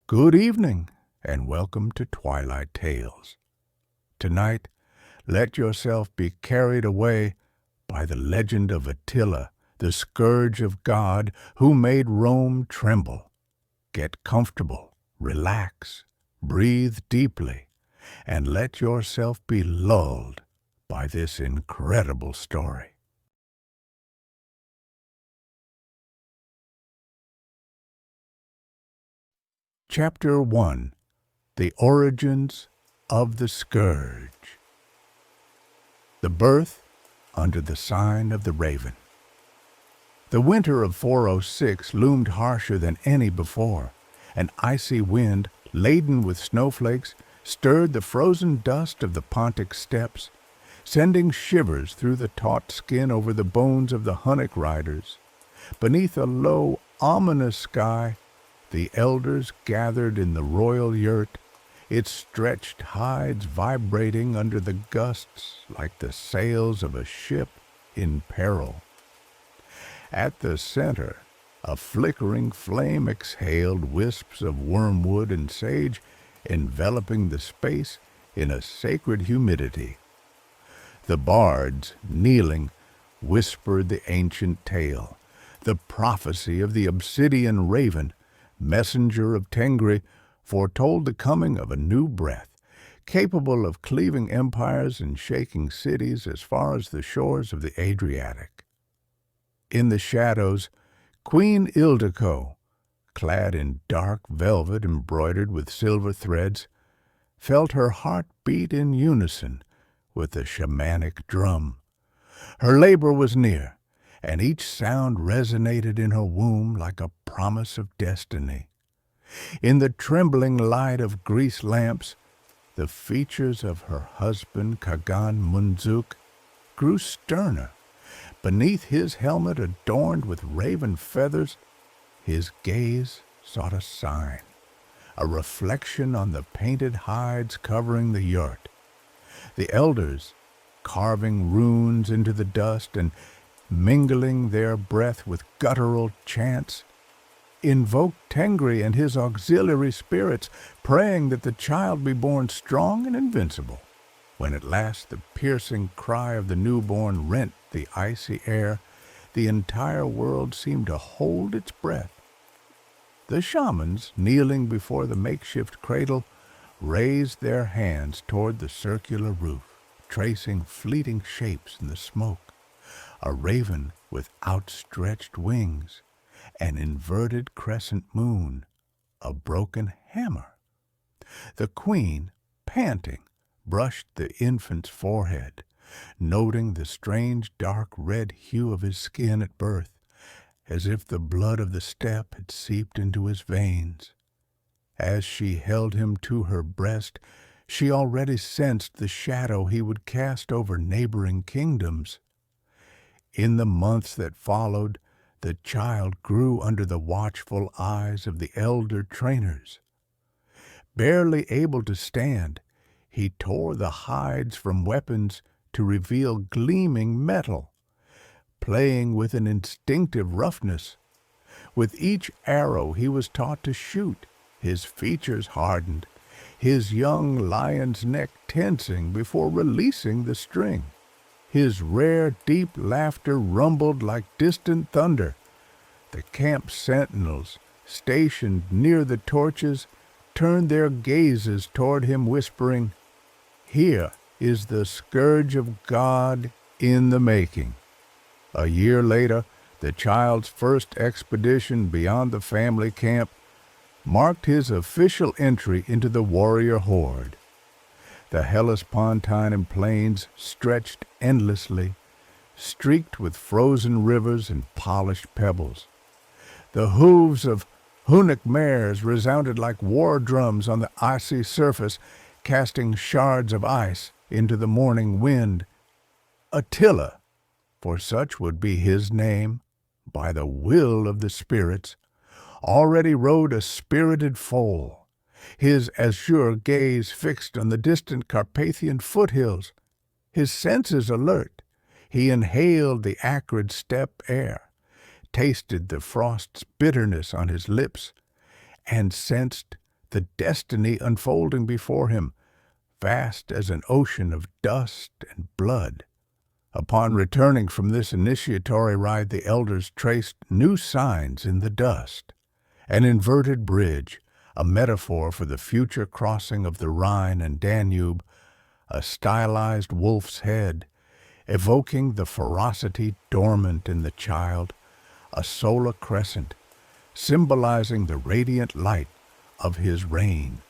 Good evening, and welcome to Twilight Tales. Tonight, let yourself be carried away by the legend of Attila, the Scourge of God, who made Rome tremble. Get comfortable, relax, breathe deeply, and let yourself be lulled by this incredible story. Chapter 1. The Origins of the Scourge. The birth under the sign of the raven. The winter of 406 loomed harsher than any before. An icy wind, laden with snowflakes, stirred the frozen dust of the Pontic steppes, sending shivers through the taut skin over the bones of the Hunnic riders. Beneath a low, ominous sky, the elders gathered in the royal yurt, its stretched hides vibrating under the gusts like the sails of a ship in peril. At the center, a flickering flame exhaled wisps of wormwood and sage, enveloping the space in a sacred humidity. The bards, kneeling, whispered the ancient tale, the prophecy of the obsidian raven, messenger of Tengri, foretold the coming of a new breath, capable of cleaving empires and shaking cities as far as the shores of the Adriatic. In the shadows, Queen Ildiko, clad in dark velvet embroidered with silver threads, felt her heart beat in unison with the shamanic drum. Her labor was near, and each sound resonated in her womb like a promise of destiny. In the trembling light of grease lamps, the features of her husband Kagan Munzuk grew sterner. Beneath his helmet adorned with raven feathers, his gaze sought a sign, a reflection on the painted hides covering the yurt. The elders, carving runes into the dust and mingling their breath with guttural chants, invoked Tengri and his auxiliary spirits, praying that the child be born strong and invincible. When at last the piercing cry of the newborn rent the icy air, the entire world seemed to hold its breath. The shamans, kneeling before the makeshift cradle, raised their hands toward the circular roof, tracing fleeting shapes in the smoke. A raven with outstretched wings, an inverted crescent moon, a broken hammer. The queen, panting, brushed the infant's forehead, noting the strange dark red hue of his skin at birth, as if the blood of the steppe had seeped into his veins. As she held him to her breast, she already sensed the shadow he would cast over neighboring kingdoms. In the months that followed, the child grew under the watchful eyes of the elder trainers. Barely able to stand, he tore the hides from weapons to reveal gleaming metal, playing with an instinctive roughness. With each arrow he was taught to shoot, his features hardened, his young lion's neck tensing before releasing the string. His rare, deep laughter rumbled like distant thunder. The camp sentinels, stationed near the torches, turned their gazes toward him, whispering, "Here is the Scourge of God in the making." A year later, the child's first expedition beyond the family camp marked his official entry into the warrior horde. The Hellespontine plains stretched endlessly, streaked with frozen rivers and polished pebbles. The hooves of Hunnic mares resounded like war drums on the icy surface, casting shards of ice into the morning wind. Attila, for such would be his name, by the will of the spirits, already rode a spirited foal, his azure gaze fixed on the distant Carpathian foothills. His senses alert, he inhaled the acrid steppe air, tasted the frost's bitterness on his lips, and sensed the destiny unfolding before him, vast as an ocean of dust and blood. Upon returning from this initiatory rite, the elders traced new signs in the dust. An inverted bridge, a metaphor for the future crossing of the Rhine and Danube, a stylized wolf's head, evoking the ferocity dormant in the child, a solar crescent, symbolizing the radiant light of his reign.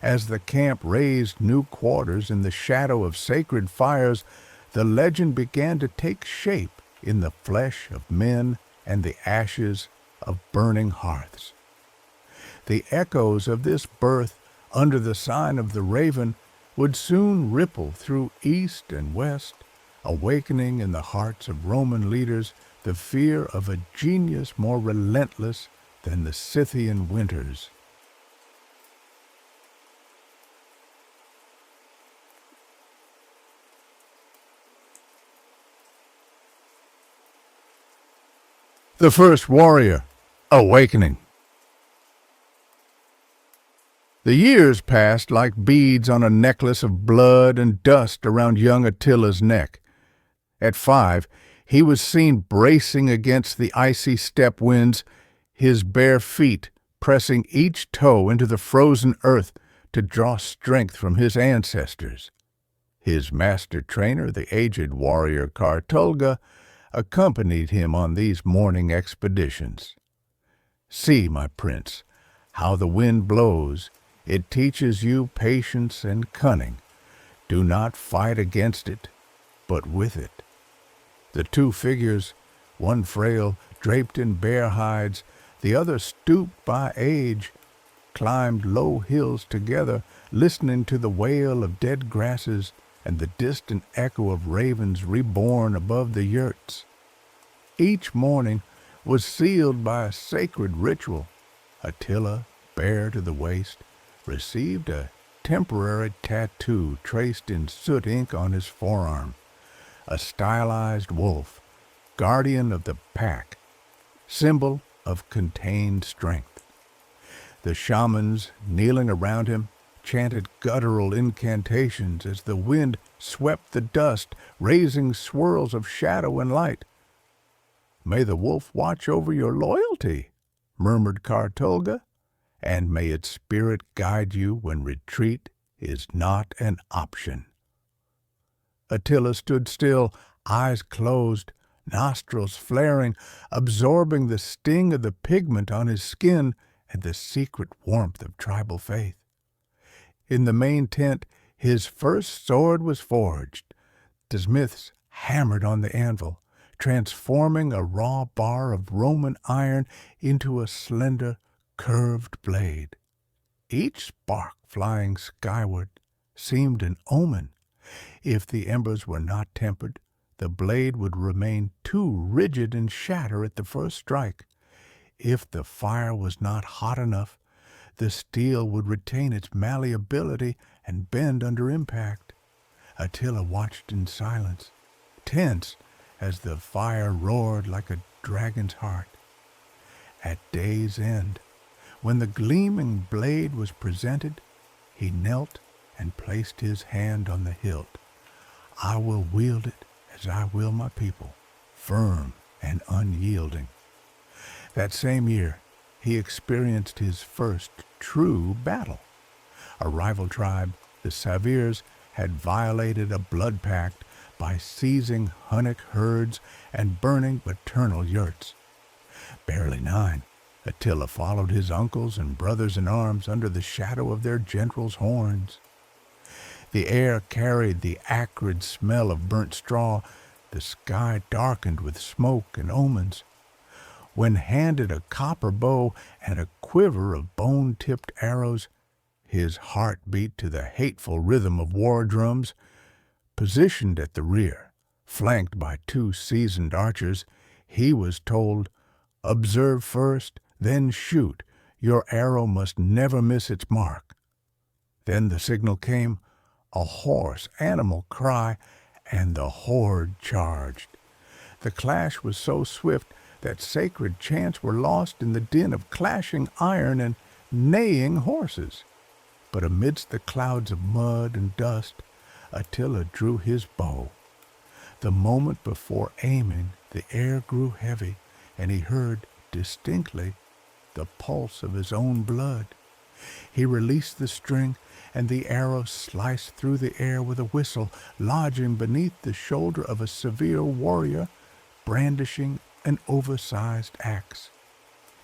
As the camp raised new quarters in the shadow of sacred fires, the legend began to take shape in the flesh of men and the ashes of burning hearths. The echoes of this birth under the sign of the raven would soon ripple through east and west, awakening in the hearts of Roman leaders the fear of a genius more relentless than the Scythian winters. The first warrior, awakening. The years passed like beads on a necklace of blood and dust around young Attila's neck. At 5, he was seen bracing against the icy steppe winds, his bare feet pressing each toe into the frozen earth to draw strength from his ancestors. His master trainer, the aged warrior Kartulga, accompanied him on these morning expeditions. See, my prince, how the wind blows. It teaches you patience and cunning. Do not fight against it, but with it. The two figures, one frail, draped in bear hides, the other stooped by age, climbed low hills together, listening to the wail of dead grasses and the distant echo of ravens reborn above the yurts. Each morning was sealed by a sacred ritual. Attila, bare to the waist, received a temporary tattoo traced in soot ink on his forearm, a stylized wolf, guardian of the pack, symbol of contained strength. The shamans, kneeling around him, chanted guttural incantations as the wind swept the dust, raising swirls of shadow and light. "May the wolf watch over your loyalty," murmured Kartulga, "and may its spirit guide you when retreat is not an option." Attila stood still, eyes closed, nostrils flaring, absorbing the sting of the pigment on his skin and the secret warmth of tribal faith. In the main tent, his first sword was forged. The smiths hammered on the anvil, transforming a raw bar of Roman iron into a slender, curved blade. Each spark flying skyward seemed an omen. If the embers were not tempered, the blade would remain too rigid and shatter at the first strike. If the fire was not hot enough, the steel would retain its malleability and bend under impact. Attila watched in silence, tense as the fire roared like a dragon's heart. At day's end, when the gleaming blade was presented, he knelt and placed his hand on the hilt. "I will wield it as I will my people, firm and unyielding." That same year, he experienced his first true battle. A rival tribe, the Savirs, had violated a blood pact by seizing Hunnic herds and burning maternal yurts. Barely 9, Attila followed his uncles and brothers-in-arms under the shadow of their generals' horns. The air carried the acrid smell of burnt straw, the sky darkened with smoke and omens. When handed a copper bow and a quiver of bone-tipped arrows, his heart beat to the hateful rhythm of war drums. Positioned at the rear, flanked by 2 seasoned archers, he was told, "Observe first, then shoot. Your arrow must never miss its mark." Then the signal came, a hoarse animal cry, and the horde charged. The clash was so swift that sacred chants were lost in the din of clashing iron and neighing horses. But amidst the clouds of mud and dust, Attila drew his bow. The moment before aiming, the air grew heavy, and he heard distinctly the pulse of his own blood. He released the string, and the arrow sliced through the air with a whistle, lodging beneath the shoulder of a severe warrior brandishing an oversized axe.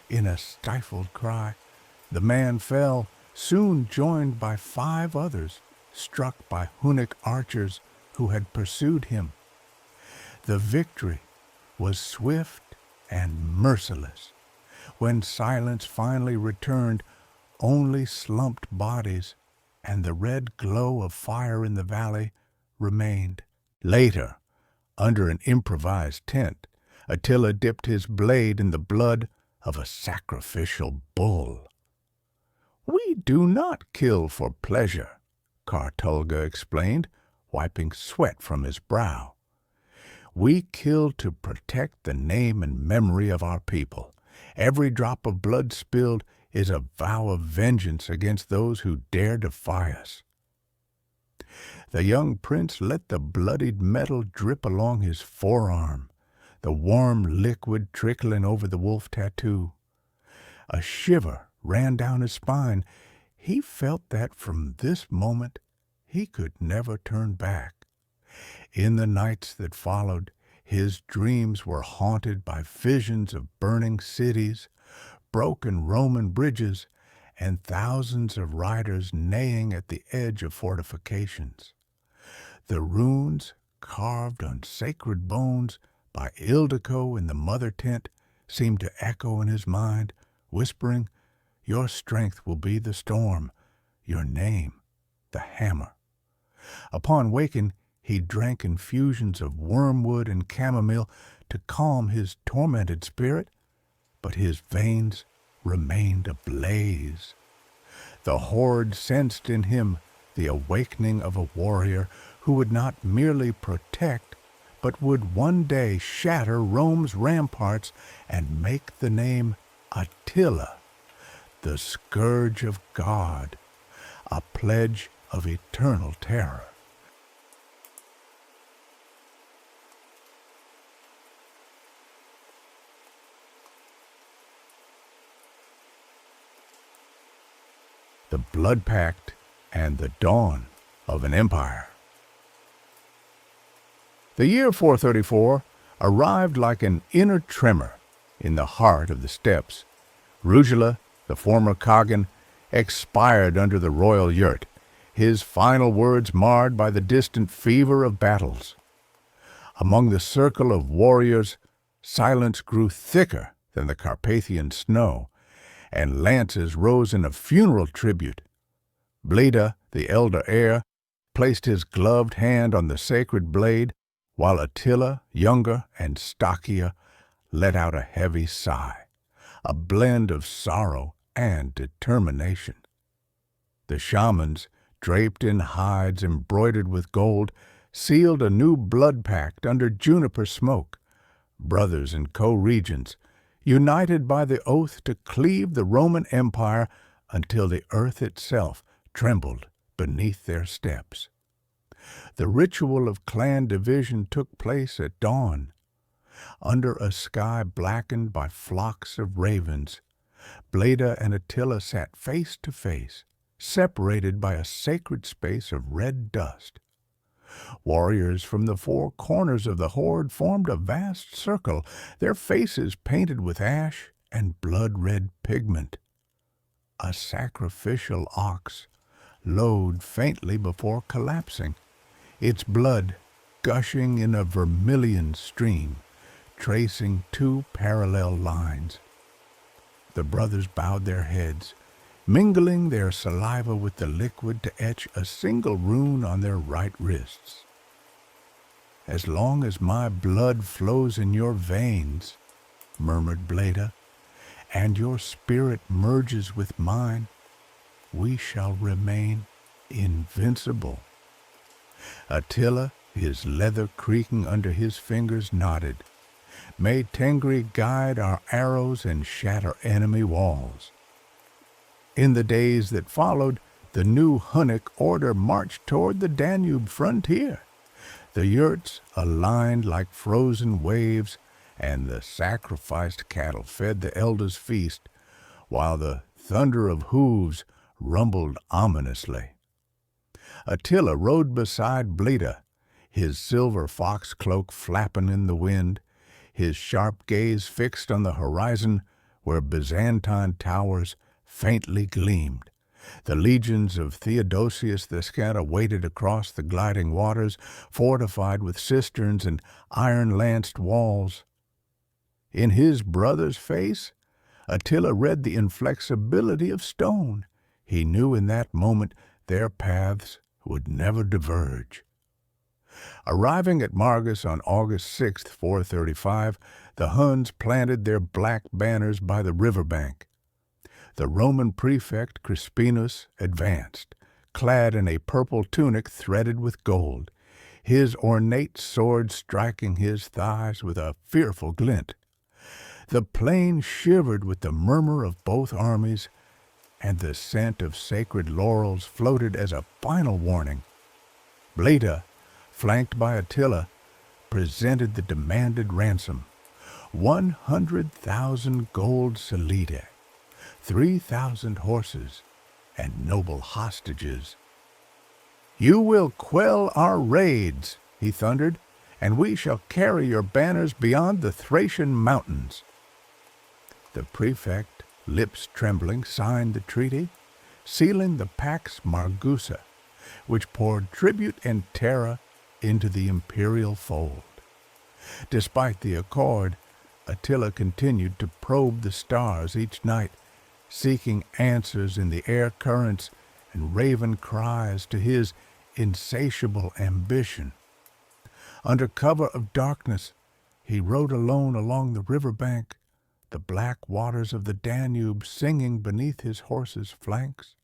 In a stifled cry, the man fell, soon joined by 5 others, struck by Hunnic archers who had pursued him. The victory was swift and merciless. When silence finally returned, only slumped bodies and the red glow of fire in the valley remained. Later, under an improvised tent, Attila dipped his blade in the blood of a sacrificial bull. "We do not kill for pleasure," Kartulga explained, wiping sweat from his brow. "We kill to protect the name and memory of our people. Every drop of blood spilled is a vow of vengeance against those who dare defy us." The young prince let the bloodied metal drip along his forearm, the warm liquid trickling over the wolf tattoo. A shiver ran down his spine. He felt that from this moment he could never turn back. In the nights that followed, his dreams were haunted by visions of burning cities, broken Roman bridges, and thousands of riders neighing at the edge of fortifications. The runes carved on sacred bones by Ildiko in the mother tent seemed to echo in his mind, whispering, "Your strength will be the storm, your name the hammer." Upon waking, he drank infusions of wormwood and chamomile to calm his tormented spirit, but his veins remained ablaze. The horde sensed in him the awakening of a warrior who would not merely protect, but would one day shatter Rome's ramparts and make the name Attila, the Scourge of God, a pledge of eternal terror. The Blood Pact and the Dawn of an Empire. The year 434 arrived like an inner tremor in the heart of the steppes. Rugila, the former Kagan, expired under the royal yurt, his final words marred by the distant fever of battles. Among the circle of warriors, silence grew thicker than the Carpathian snow, and lances rose in a funeral tribute. Bleda, the elder heir, placed his gloved hand on the sacred blade, while Attila, younger, and stockier, let out a heavy sigh, a blend of sorrow and determination. The shamans, draped in hides embroidered with gold, sealed a new blood pact under juniper smoke, brothers and co-regents, united by the oath to cleave the Roman Empire until the earth itself trembled beneath their steps. The ritual of clan division took place at dawn. Under a sky blackened by flocks of ravens, Bleda and Attila sat face to face, separated by a sacred space of red dust. Warriors from the 4 corners of the horde formed a vast circle, their faces painted with ash and blood-red pigment. A sacrificial ox lowed faintly before collapsing, its blood gushing in a vermilion stream, tracing 2 parallel lines. The brothers bowed their heads, mingling their saliva with the liquid to etch a single rune on their right wrists. "As long as my blood flows in your veins," murmured Bleda, "and your spirit merges with mine, we shall remain invincible." Attila, his leather creaking under his fingers, nodded. "May Tengri guide our arrows and shatter enemy walls." In the days that followed, the new Hunnic order marched toward the Danube frontier. The yurts aligned like frozen waves, and the sacrificed cattle fed the elders' feast, while the thunder of hooves rumbled ominously. Attila rode beside Bleda, his silver fox cloak flapping in the wind, his sharp gaze fixed on the horizon where Byzantine towers faintly gleamed. The legions of Theodosius the Scata waited across the gliding waters, fortified with cisterns and iron-lanced walls. In his brother's face, Attila read the inflexibility of stone. He knew in that moment their paths would never diverge. Arriving at Margus on August 6, 435, the Huns planted their black banners by the riverbank. The Roman prefect Crispinus advanced, clad in a purple tunic threaded with gold, his ornate sword striking his thighs with a fearful glint. The plain shivered with the murmur of both armies, and the scent of sacred laurels floated as a final warning. Bleda, flanked by Attila, presented the demanded ransom, 100,000 gold solidi, 3,000 horses, and noble hostages. "You will quell our raids," he thundered, "and we shall carry your banners beyond the Thracian mountains." The prefect, lips trembling, signed the treaty, sealing the Pax Margusa, which poured tribute and terror into the imperial fold. Despite the accord, Attila continued to probe the stars each night, seeking answers in the air currents and raven cries to his insatiable ambition. Under cover of darkness, he rode alone along the riverbank, the black waters of the Danube singing beneath his horse's flanks.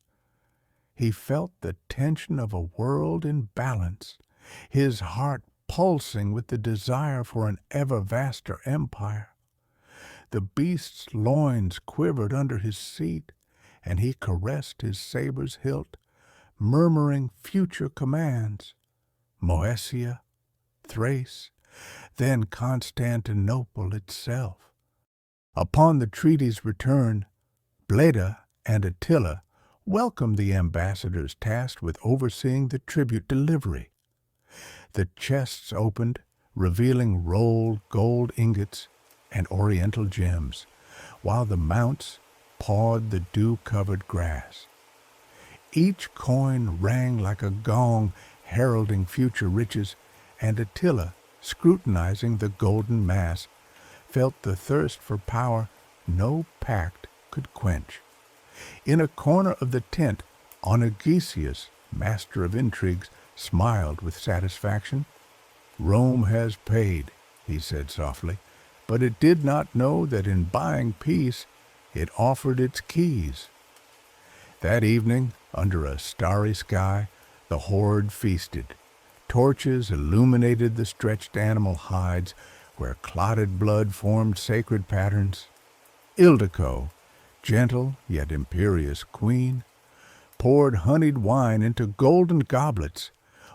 He felt the tension of a world in balance, his heart pulsing with the desire for an ever vaster empire. The beast's loins quivered under his seat, and he caressed his saber's hilt, murmuring future commands. Moesia, Thrace, then Constantinople itself. Upon the treaty's return, Bleda and Attila welcomed the ambassadors tasked with overseeing the tribute delivery. The chests opened, revealing rolled gold ingots and oriental gems, while the mounts pawed the dew-covered grass. Each coin rang like a gong, heralding future riches, and Attila, scrutinizing the golden mass, felt the thirst for power no pact could quench. In a corner of the tent, Onegesius, master of intrigues, smiled with satisfaction. "Rome has paid," he said softly, "but it did not know that in buying peace it offered its keys." That evening, under a starry sky, the horde feasted. Torches illuminated the stretched animal hides, where clotted blood formed sacred patterns. Ildico, gentle yet imperious queen, poured honeyed wine into golden goblets,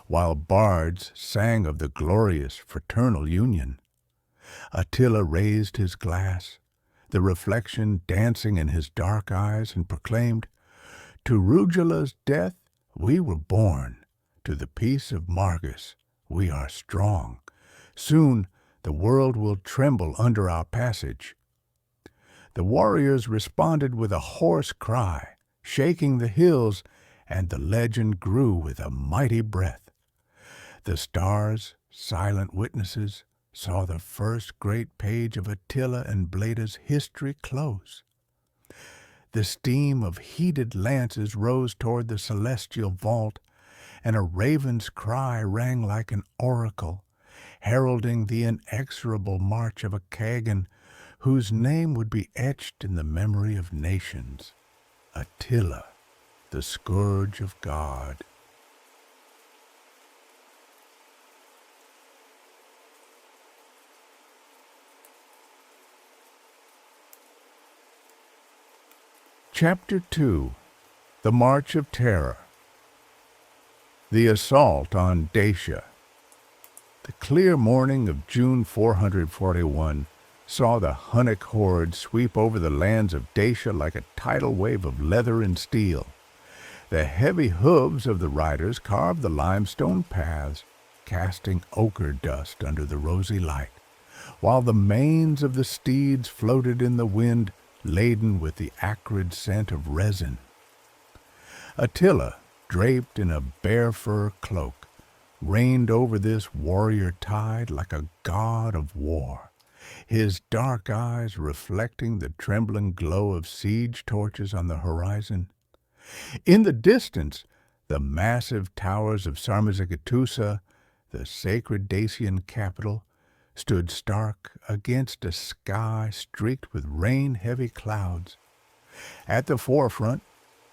while bards sang of the glorious fraternal union. Attila raised his glass, the reflection dancing in his dark eyes, and proclaimed, "To Rugula's death we were born, to the peace of Margus we are strong. Soon the world will tremble under our passage." The warriors responded with a hoarse cry, shaking the hills, and the legend grew with a mighty breath. The stars, silent witnesses, saw the first great page of Attila and Bleda's history close. The steam of heated lances rose toward the celestial vault, and a raven's cry rang like an oracle, heralding the inexorable march of a Kagan whose name would be etched in the memory of nations. Attila, the Scourge of God. Chapter 2. The March of Terror. The assault on Dacia. The clear morning of June 441 saw the Hunnic horde sweep over the lands of Dacia like a tidal wave of leather and steel. The heavy hooves of the riders carved the limestone paths, casting ochre dust under the rosy light, while the manes of the steeds floated in the wind, laden with the acrid scent of resin. Attila, draped in a bear fur cloak, reigned over this warrior tide like a god of war, his dark eyes reflecting the trembling glow of siege torches on the horizon. In the distance, the massive towers of Sarmizegetusa, the sacred Dacian capital, stood stark against a sky streaked with rain-heavy clouds. At the forefront,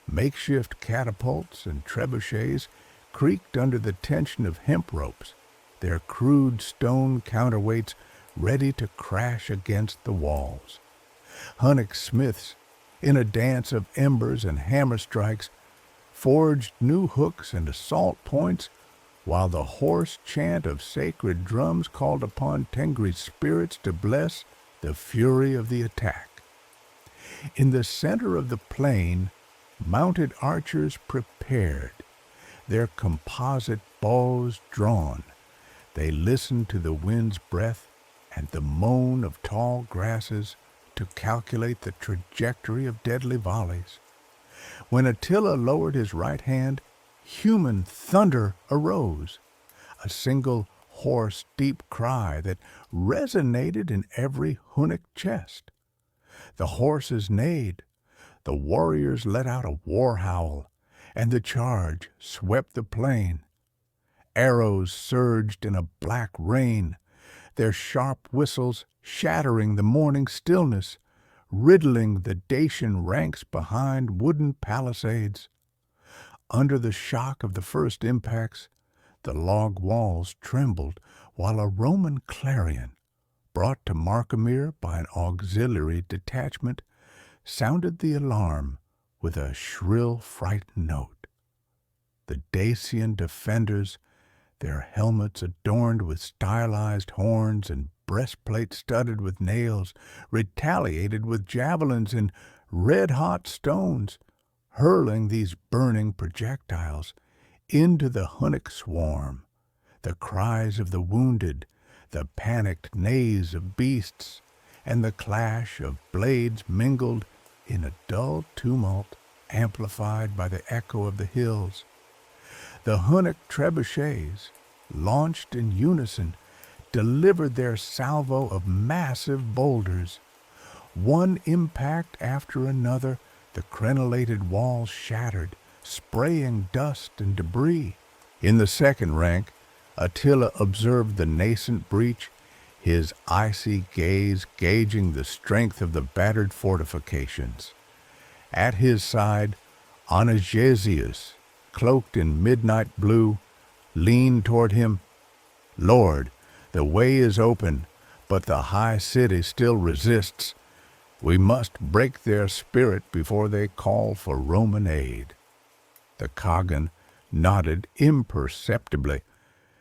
makeshift catapults and trebuchets creaked under the tension of hemp ropes, their crude stone counterweights ready to crash against the walls. Hunnic smiths, in a dance of embers and hammer strikes, forged new hooks and assault points, while the hoarse chant of sacred drums called upon Tengri's spirits to bless the fury of the attack. In the center of the plain, mounted archers prepared, their composite bows drawn. They listened to the wind's breath and the moan of tall grasses to calculate the trajectory of deadly volleys. When Attila lowered his right hand, human thunder arose, a single hoarse, deep cry that resonated in every Hunnic chest. The horses neighed, the warriors let out a war howl, and the charge swept the plain. Arrows surged in a black rain, their sharp whistles shattering the morning stillness, riddling the Dacian ranks behind wooden palisades. Under the shock of the first impacts, the log walls trembled while a Roman clarion, brought to Markomir by an auxiliary detachment, sounded the alarm with a shrill, frightened note. The Dacian defenders, their helmets adorned with stylized horns and breastplates studded with nails, retaliated with javelins and red-hot stones, hurling these burning projectiles into the Hunnic swarm. The cries of the wounded, the panicked neighs of beasts, and the clash of blades mingled in a dull tumult amplified by the echo of the hills. The Hunnic trebuchets, launched in unison, delivered their salvo of massive boulders. One impact after another, the crenellated walls shattered, spraying dust and debris. In the second rank, Attila observed the nascent breach, his icy gaze gauging the strength of the battered fortifications. At his side, Onagesius, cloaked in midnight blue, leaned toward him. "Lord, the way is open, but the high city still resists. We must break their spirit before they call for Roman aid." The Kagan nodded imperceptibly.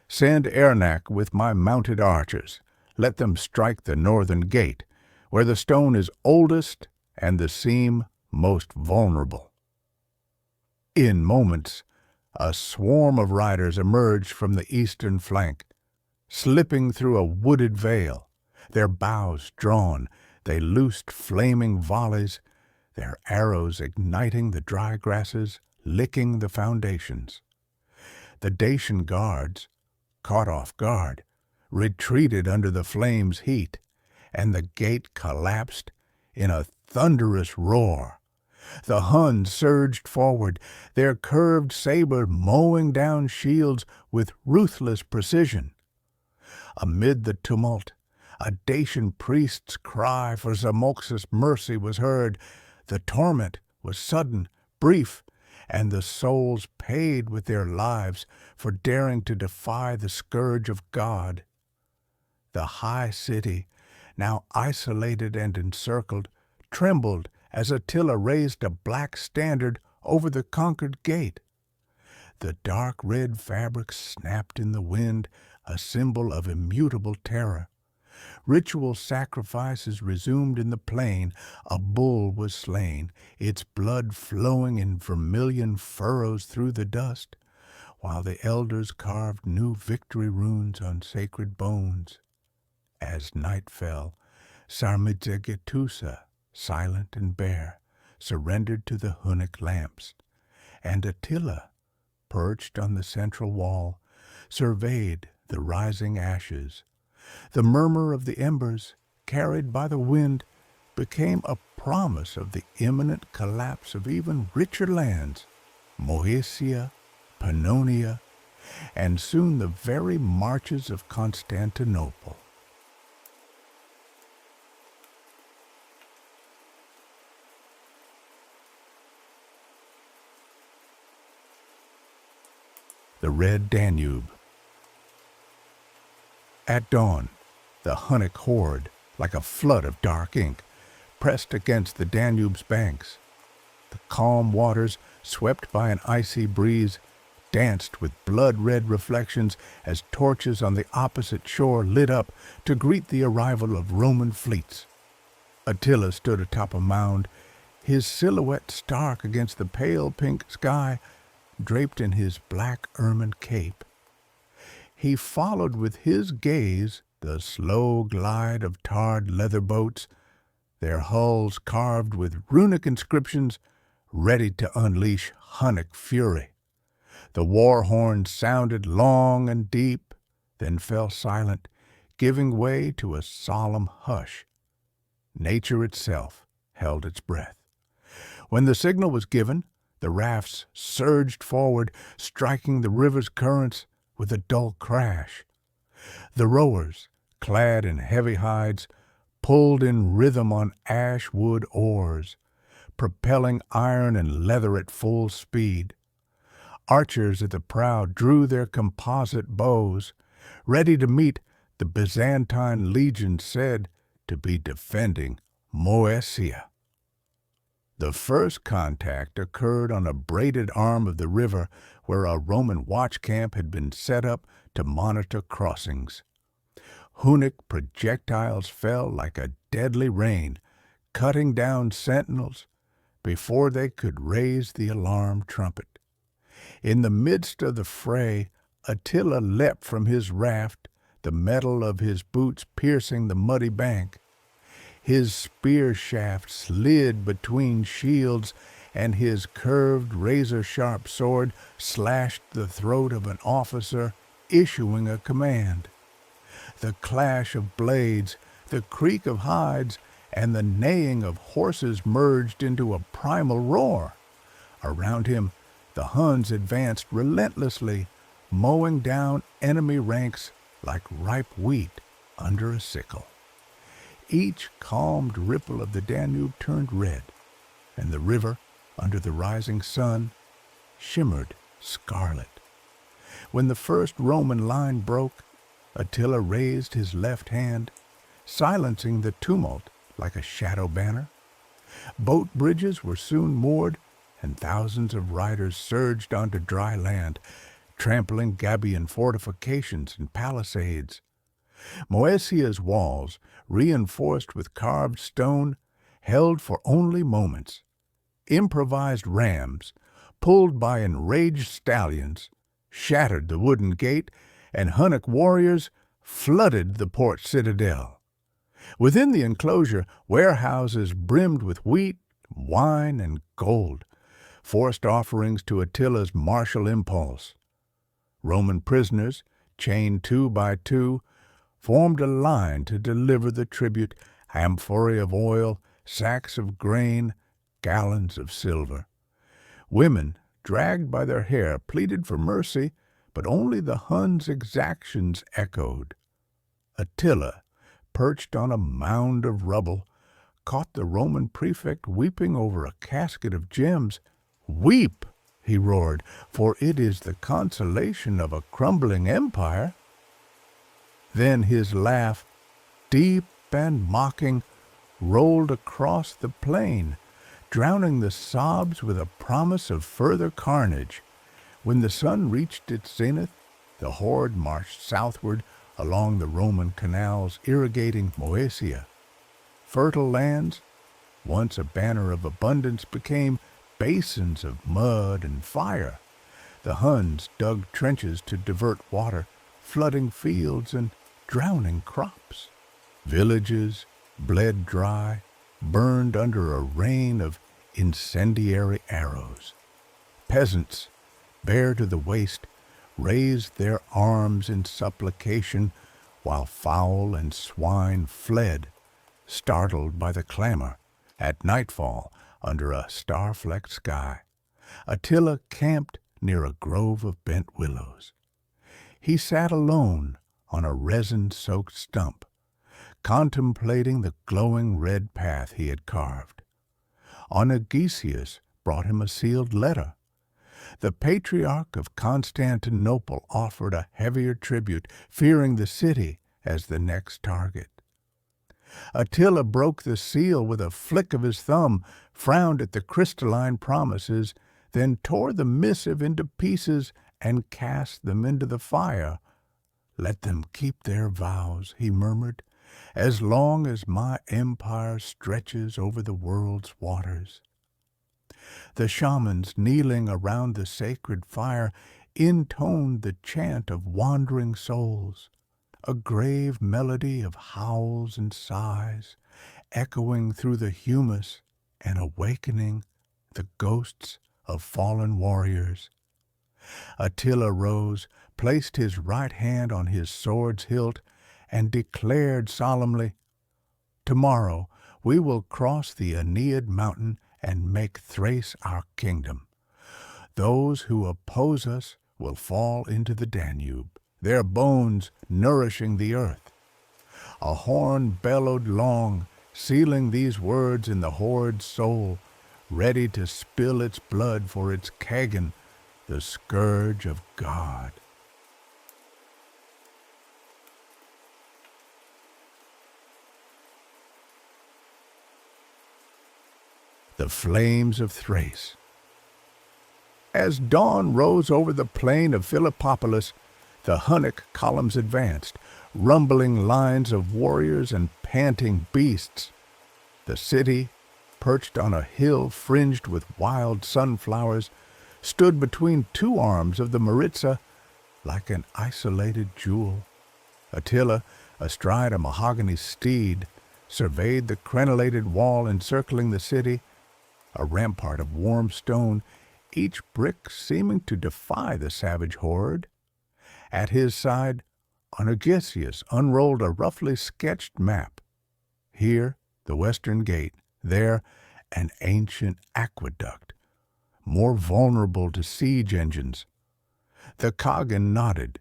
"Send Ernak with my mounted archers. Let them strike the northern gate, where the stone is oldest and the seam most vulnerable." In moments, a swarm of riders emerged from the eastern flank. Slipping through a wooded vale, their bows drawn, they loosed flaming volleys, their arrows igniting the dry grasses, licking the foundations. The Dacian guards, caught off guard, retreated under the flames' heat, and the gate collapsed in a thunderous roar. The Huns surged forward, their curved saber mowing down shields with ruthless precision. Amid the tumult, a Dacian priest's cry for Zamoxis' mercy was heard. The torment was sudden, brief, and the souls paid with their lives for daring to defy the Scourge of God. The high city, now isolated and encircled, trembled as Attila raised a black standard over the conquered gate. The dark red fabric snapped in the wind, a symbol of immutable terror. Ritual sacrifices resumed in the plain. A bull was slain, its blood flowing in vermilion furrows through the dust, while the elders carved new victory runes on sacred bones. As night fell, Sarmizegetusa, silent and bare, surrendered to the Hunnic lamps, and Attila, perched on the central wall, surveyed the rising ashes. The murmur of the embers, carried by the wind, became a promise of the imminent collapse of even richer lands, Moesia, Pannonia, and soon the very marches of Constantinople. The Red Danube. At dawn, the Hunnic horde, like a flood of dark ink, pressed against the Danube's banks. The calm waters, swept by an icy breeze, danced with blood-red reflections as torches on the opposite shore lit up to greet the arrival of Roman fleets. Attila stood atop a mound, his silhouette stark against the pale pink sky, draped in his black ermine cape. He followed with his gaze the slow glide of tarred leather boats, their hulls carved with runic inscriptions, ready to unleash Hunnic fury. The war horn sounded long and deep, then fell silent, giving way to a solemn hush. Nature itself held its breath. When the signal was given, the rafts surged forward, striking the river's currents with a dull crash. The rowers, clad in heavy hides, pulled in rhythm on ash-wood oars, propelling iron and leather at full speed. Archers at the prow drew their composite bows, ready to meet the Byzantine legion said to be defending Moesia. The first contact occurred on a braided arm of the river where a Roman watch camp had been set up to monitor crossings. Hunnic projectiles fell like a deadly rain, cutting down sentinels before they could raise the alarm trumpet. In the midst of the fray, Attila leapt from his raft, the metal of his boots piercing the muddy bank. His spear shaft slid between shields, and his curved, razor-sharp sword slashed the throat of an officer, issuing a command. The clash of blades, the creak of hides, and the neighing of horses merged into a primal roar. Around him, the Huns advanced relentlessly, mowing down enemy ranks like ripe wheat under a sickle. Each calmed ripple of the Danube turned red, and the river, under the rising sun, shimmered scarlet. When the first Roman line broke, Attila raised his left hand, silencing the tumult like a shadow banner. Boat bridges were soon moored, and thousands of riders surged onto dry land, trampling Gabian fortifications and palisades. Moesia's walls, reinforced with carved stone, held for only moments. Improvised rams, pulled by enraged stallions, shattered the wooden gate, and Hunnic warriors flooded the port citadel. Within the enclosure, warehouses brimmed with wheat, wine, and gold, forced offerings to Attila's martial impulse. Roman prisoners, chained 2 by 2, formed a line to deliver the tribute, amphorae of oil, sacks of grain, gallons of silver. Women, dragged by their hair, pleaded for mercy, but only the Huns' exactions echoed. Attila, perched on a mound of rubble, caught the Roman prefect weeping over a casket of gems. "Weep," he roared, "for it is the consolation of a crumbling empire." Then his laugh, deep and mocking, rolled across the plain, drowning the sobs with a promise of further carnage. When the sun reached its zenith, the horde marched southward along the Roman canals irrigating Moesia. Fertile lands, once a banner of abundance, became basins of mud and fire. The Huns dug trenches to divert water, flooding fields and drowning crops. Villages bled dry, burned under a rain of incendiary arrows. Peasants, bare to the waist, raised their arms in supplication, while fowl and swine fled, startled by the clamor, at nightfall under a star-flecked sky. Attila camped near a grove of bent willows. He sat alone on a resin-soaked stump, contemplating the glowing red path he had carved. Onegesius brought him a sealed letter. The Patriarch of Constantinople offered a heavier tribute, fearing the city as the next target. Attila broke the seal with a flick of his thumb, frowned at the crystalline promises, then tore the missive into pieces and cast them into the fire. "Let them keep their vows," he murmured, "as long as my empire stretches over the world's waters." The shamans kneeling around the sacred fire intoned the chant of wandering souls, a grave melody of howls and sighs, echoing through the humus and awakening the ghosts of fallen warriors. Attila rose, placed his right hand on his sword's hilt, and declared solemnly, "Tomorrow we will cross the Aeneid mountain and make Thrace our kingdom. Those who oppose us will fall into the Danube, their bones nourishing the earth." A horn bellowed long, sealing these words in the horde's soul, ready to spill its blood for its Kagan, the Scourge of God. The Flames of Thrace. As dawn rose over the plain of Philippopolis, the Hunnic columns advanced, rumbling lines of warriors and panting beasts. The city, perched on a hill fringed with wild sunflowers, stood between two arms of the Maritsa like an isolated jewel. Attila, astride a mahogany steed, surveyed the crenellated wall encircling the city, a rampart of warm stone, each brick seeming to defy the savage horde. At his side, Onegesius unrolled a roughly sketched map. Here, the western gate; there, an ancient aqueduct, more vulnerable to siege engines. The Kagan nodded.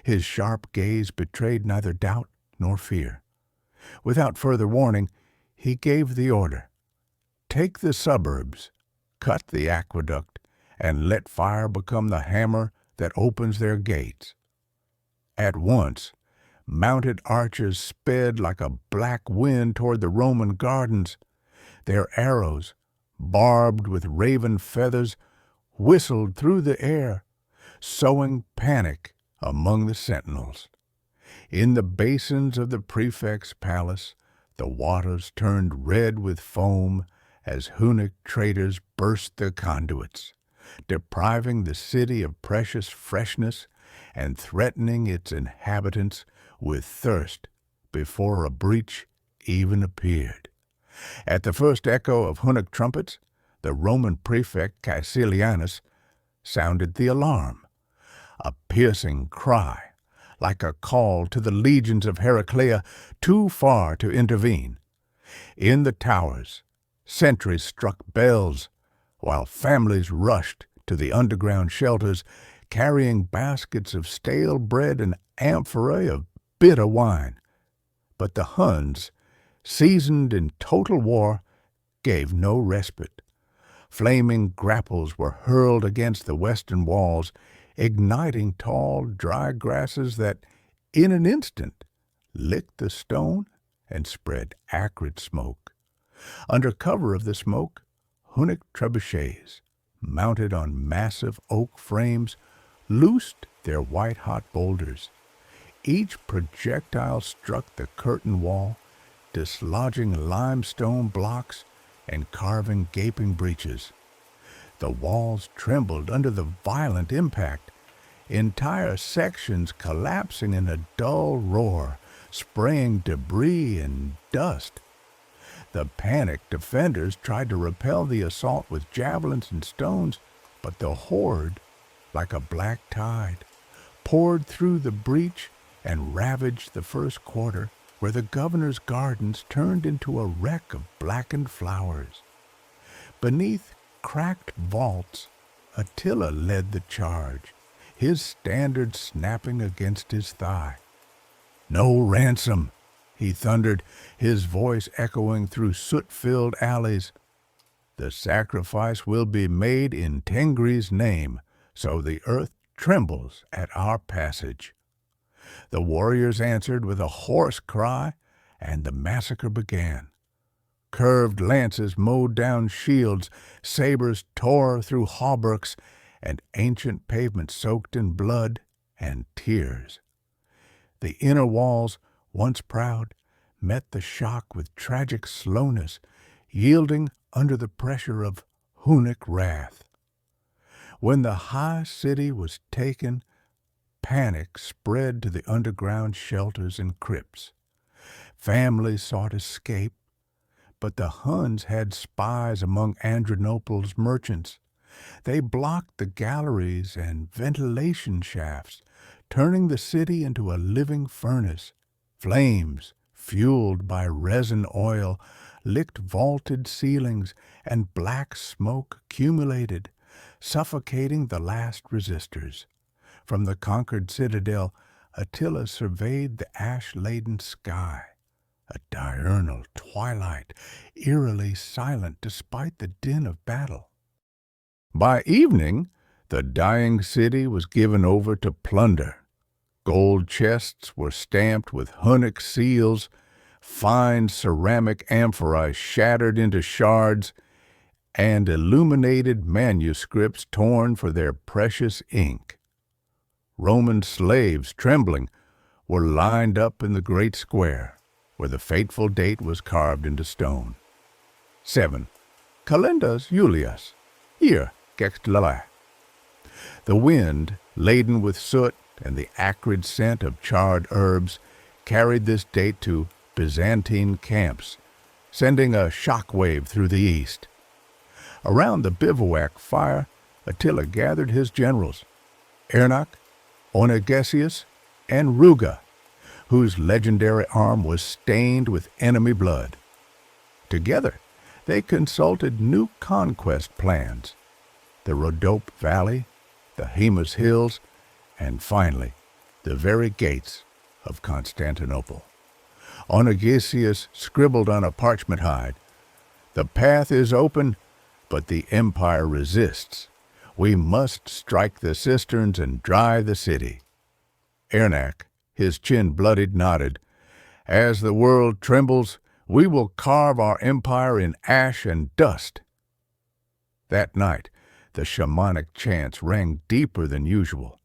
His sharp gaze betrayed neither doubt nor fear. Without further warning, he gave the order: "Take the suburbs, cut the aqueduct, and let fire become the hammer that opens their gates." At once, mounted archers sped like a black wind toward the Roman gardens. Their arrows, barbed with raven feathers, whistled through the air, sowing panic among the sentinels. In the basins of the prefect's palace, the waters turned red with foam as Hunnic traders burst their conduits, depriving the city of precious freshness and threatening its inhabitants with thirst before a breach even appeared. At the first echo of Hunnic trumpets, the Roman prefect Caecilianus sounded the alarm, a piercing cry, like a call to the legions of Heraclea too far to intervene. In the towers, sentries struck bells, while families rushed to the underground shelters, carrying baskets of stale bread and amphorae of bitter wine. But the Huns, seasoned in total war, gave no respite. Flaming grapples were hurled against the western walls, igniting tall, dry grasses that, in an instant, licked the stone and spread acrid smoke. Under cover of the smoke, Hunnic trebuchets, mounted on massive oak frames, loosed their white-hot boulders. Each projectile struck the curtain wall, dislodging limestone blocks and carving gaping breaches. The walls trembled under the violent impact, entire sections collapsing in a dull roar, spraying debris and dust. The panicked defenders tried to repel the assault with javelins and stones, but the horde, like a black tide, poured through the breach and ravaged the first quarter, where the governor's gardens turned into a wreck of blackened flowers. Beneath cracked vaults, Attila led the charge, his standard snapping against his thigh. "No ransom," he thundered, his voice echoing through soot-filled alleys. "The sacrifice will be made in Tengri's name, so the earth trembles at our passage." The warriors answered with a hoarse cry, and the massacre began. Curved lances mowed down shields, sabers tore through hauberks, and ancient pavements soaked in blood and tears. The inner walls, once proud, met the shock with tragic slowness, yielding under the pressure of Hunnic wrath. When the high city was taken, panic spread to the underground shelters and crypts. Families sought escape, but the Huns had spies among Adrianople's merchants. They blocked the galleries and ventilation shafts, turning the city into a living furnace. Flames, fueled by resin oil, licked vaulted ceilings, and black smoke accumulated, suffocating the last resistors. From the conquered citadel, Attila surveyed the ash-laden sky, a diurnal twilight, eerily silent despite the din of battle. By evening, the dying city was given over to plunder. Gold chests were stamped with Hunnic seals, fine ceramic amphorae shattered into shards, and illuminated manuscripts torn for their precious ink. Roman slaves, trembling, were lined up in the great square, where the fateful date was carved into stone. 7. Calendas Julius, year Gextlalai. The wind, laden with soot and the acrid scent of charred herbs, carried this date to Byzantine camps, sending a shock wave through the east. Around the bivouac fire, Attila gathered his generals, Ernak, Onegesius, and Ruga, whose legendary arm was stained with enemy blood. Together, they consulted new conquest plans: the Rhodope Valley, the Haemus Hills, and finally, the very gates of Constantinople. Onegesius scribbled on a parchment hide, "The path is open, but the empire resists. We must strike the cisterns and dry the city." Ernak, his chin bloodied, nodded, "As the world trembles, we will carve our empire in ash and dust." That night, the shamanic chants rang deeper than usual.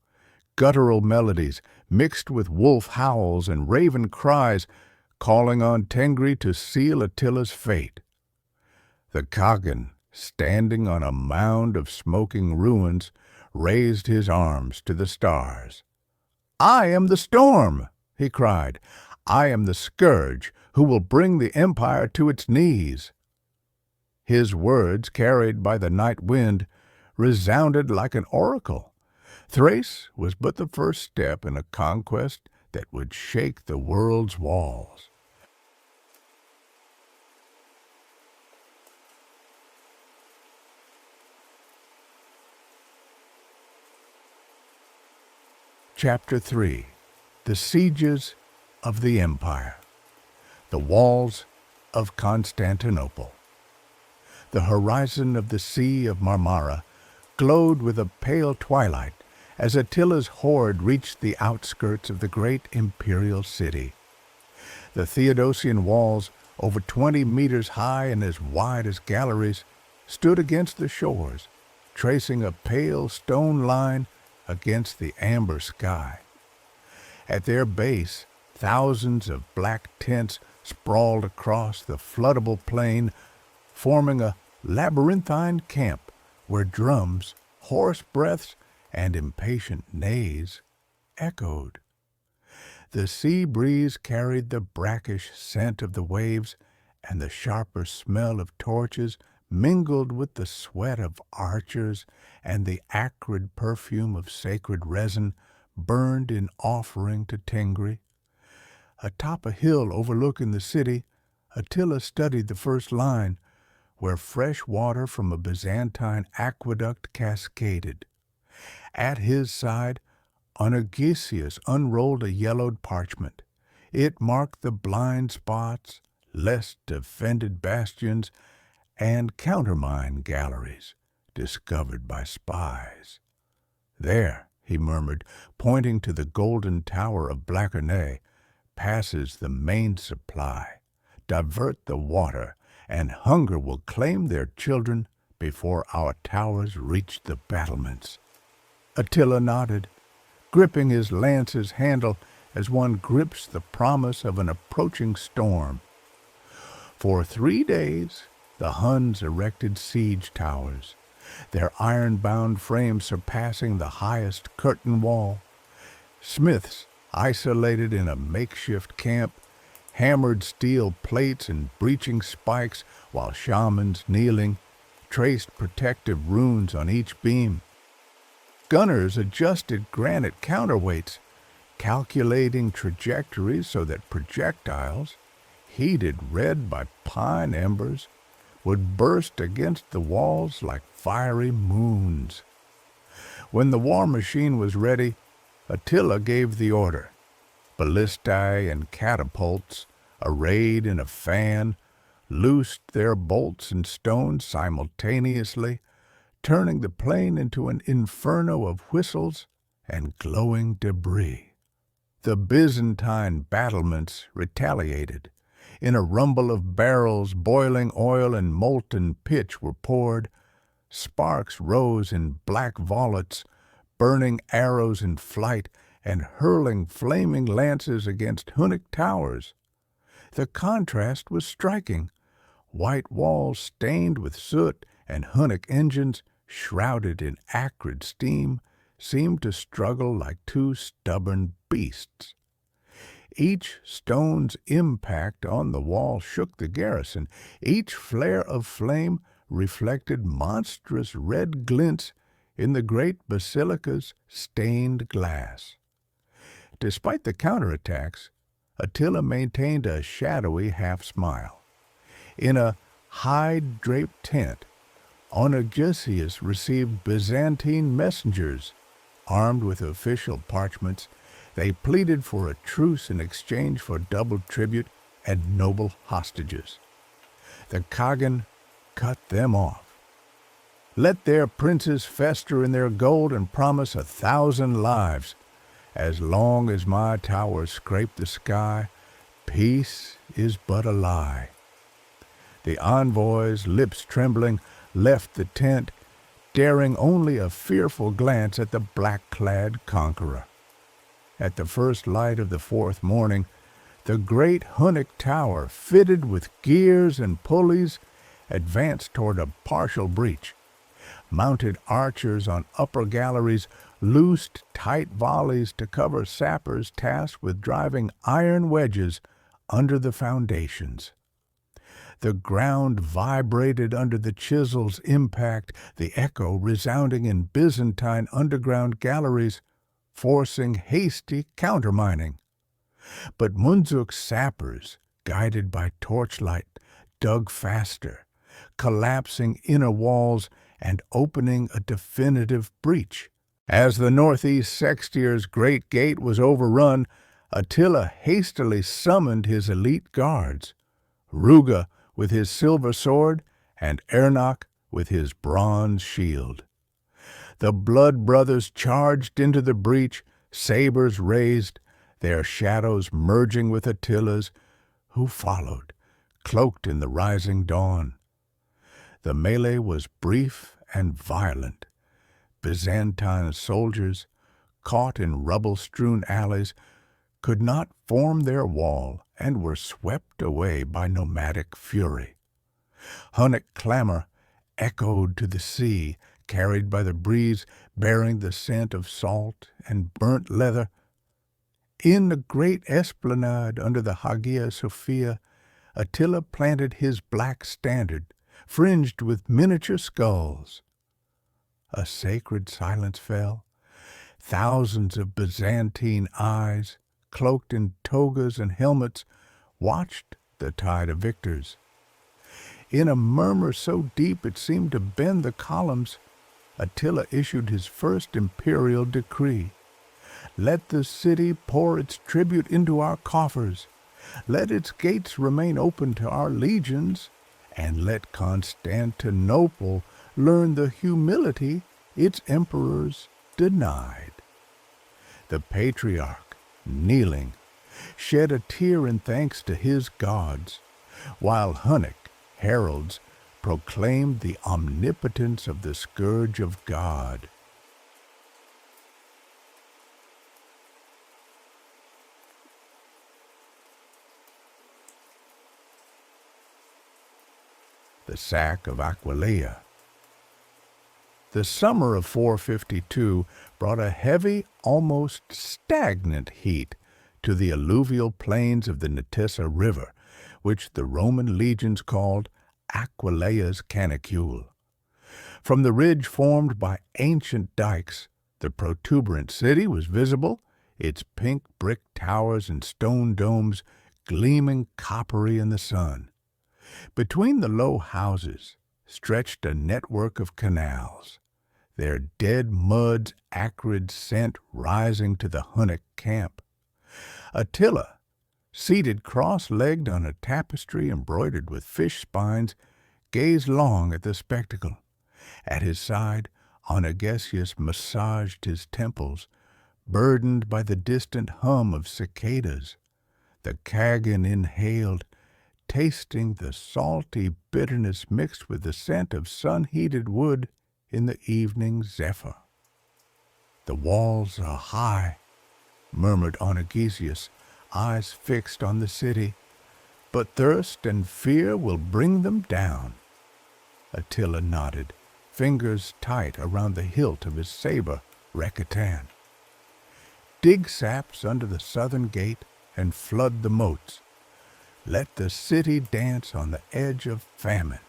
Guttural melodies mixed with wolf howls and raven cries, calling on Tengri to seal Attila's fate. The Kagan, standing on a mound of smoking ruins, raised his arms to the stars. "I am the storm," he cried. "I am the scourge who will bring the empire to its knees." His words, carried by the night wind, resounded like an oracle. Thrace was but the first step in a conquest that would shake the world's walls. Chapter 3. The Sieges of the Empire. The Walls of Constantinople. The horizon of the Sea of Marmara glowed with a pale twilight as Attila's horde reached the outskirts of the great imperial city. The Theodosian walls, over 20 meters high and as wide as galleries, stood against the shores, tracing a pale stone line against the amber sky. At their base, thousands of black tents sprawled across the floodable plain, forming a labyrinthine camp where drums, hoarse breaths, and impatient neighs echoed. The sea breeze carried the brackish scent of the waves, and the sharper smell of torches mingled with the sweat of archers and the acrid perfume of sacred resin burned in offering to Tengri. Atop a hill overlooking the city, Attila studied the first line, where fresh water from a Byzantine aqueduct cascaded. At his side, Onegesius unrolled a yellowed parchment. It marked the blind spots, less defended bastions, and countermine galleries discovered by spies. There, he murmured, pointing to the golden tower of Blackernay, passes the main supply. Divert the water, and hunger will claim their children before our towers reach the battlements. Attila nodded, gripping his lance's handle as one grips the promise of an approaching storm. For 3 days, the Huns erected siege towers, their iron-bound frames surpassing the highest curtain wall. Smiths, isolated in a makeshift camp, hammered steel plates and breaching spikes while shamans, kneeling, traced protective runes on each beam. Gunners adjusted granite counterweights, calculating trajectories so that projectiles, heated red by pine embers, would burst against the walls like fiery moons. When the war machine was ready, Attila gave the order. Ballistae and catapults, arrayed in a fan, loosed their bolts and stones simultaneously, turning the plain into an inferno of whistles and glowing debris. The Byzantine battlements retaliated. In a rumble of barrels, boiling oil and molten pitch were poured. Sparks rose in black volutes, burning arrows in flight and hurling flaming lances against Hunnic towers. The contrast was striking. White walls stained with soot and Hunnic engines, shrouded in acrid steam, seemed to struggle like two stubborn beasts. Each stone's impact on the wall shook the garrison. Each flare of flame reflected monstrous red glints in the great basilica's stained glass. Despite the counterattacks, Attila maintained a shadowy half-smile. In a hide-draped tent, Onegesius received Byzantine messengers. Armed with official parchments, they pleaded for a truce in exchange for double tribute and noble hostages. The Kagan cut them off. Let their princes fester in their gold and promise 1,000 lives. As long as my towers scrape the sky, peace is but a lie. The envoys, lips trembling, left the tent, daring only a fearful glance at the black-clad conqueror. At the first light of the 4th morning, the great Hunnic tower, fitted with gears and pulleys, advanced toward a partial breach. Mounted archers on upper galleries loosed tight volleys to cover sappers tasked with driving iron wedges under the foundations. The ground vibrated under the chisel's impact, the echo resounding in Byzantine underground galleries, forcing hasty countermining. But Munzuk's sappers, guided by torchlight, dug faster, collapsing inner walls and opening a definitive breach. As the northeast sextier's great gate was overrun, Attila hastily summoned his elite guards. Ruga with his silver sword, and Ernok with his bronze shield. The blood brothers charged into the breach, sabers raised, their shadows merging with Attila's, who followed, cloaked in the rising dawn. The melee was brief and violent. Byzantine soldiers, caught in rubble-strewn alleys, could not form their wall and were swept away by nomadic fury. Hunnic clamor echoed to the sea, carried by the breeze, bearing the scent of salt and burnt leather. In the great esplanade under the Hagia Sophia, Attila planted his black standard, fringed with miniature skulls. A sacred silence fell. Thousands of Byzantine eyes, cloaked in togas and helmets, watched the tide of victors. In a murmur so deep it seemed to bend the columns, Attila issued his first imperial decree. Let the city pour its tribute into our coffers. Let its gates remain open to our legions, and let Constantinople learn the humility its emperors denied. The patriarch, kneeling, shed a tear in thanks to his gods, while Hunnic heralds proclaimed the omnipotence of the Scourge of God. The sack of Aquileia. The summer of 452 brought a heavy, almost stagnant heat to the alluvial plains of the Nitissa River, which the Roman legions called Aquileia's canicule. From the ridge formed by ancient dikes, the protuberant city was visible, its pink brick towers and stone domes gleaming coppery in the sun. Between the low houses stretched a network of canals, their dead mud's acrid scent rising to the Hunnic camp. Attila, seated cross-legged on a tapestry embroidered with fish spines, gazed long at the spectacle. At his side, Onegesius massaged his temples, burdened by the distant hum of cicadas. The Kagan inhaled, tasting the salty bitterness mixed with the scent of sun-heated wood in the evening zephyr. "The walls are high," murmured Onegesius, eyes fixed on the city, "but thirst and fear will bring them down." Attila nodded, fingers tight around the hilt of his saber, Rekatan. "Dig saps under the southern gate and flood the moats. Let the city dance on the edge of famine."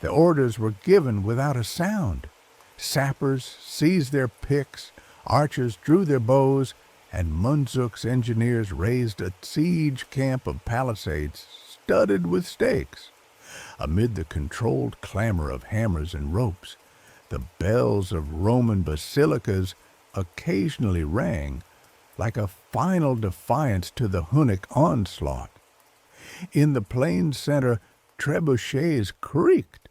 The orders were given without a sound. Sappers seized their picks, archers drew their bows, and Munzuk's engineers raised a siege camp of palisades studded with stakes. Amid the controlled clamor of hammers and ropes, the bells of Roman basilicas occasionally rang, like a final defiance to the Hunnic onslaught. In the plain center, trebuchets creaked,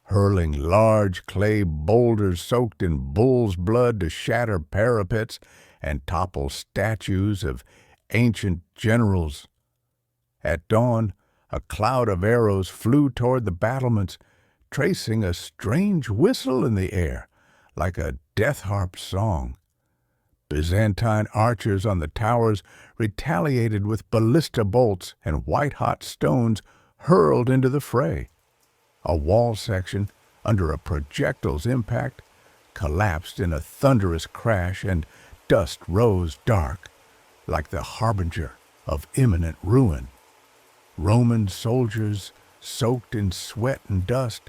hurling large clay boulders soaked in bull's blood to shatter parapets and topple statues of ancient generals. At dawn, a cloud of arrows flew toward the battlements, tracing a strange whistle in the air, like a death harp song. Byzantine archers on the towers retaliated with ballista bolts and white-hot stones hurled into the fray. A wall section, under a projectile's impact, collapsed in a thunderous crash, and dust rose dark, like the harbinger of imminent ruin. Roman soldiers, soaked in sweat and dust,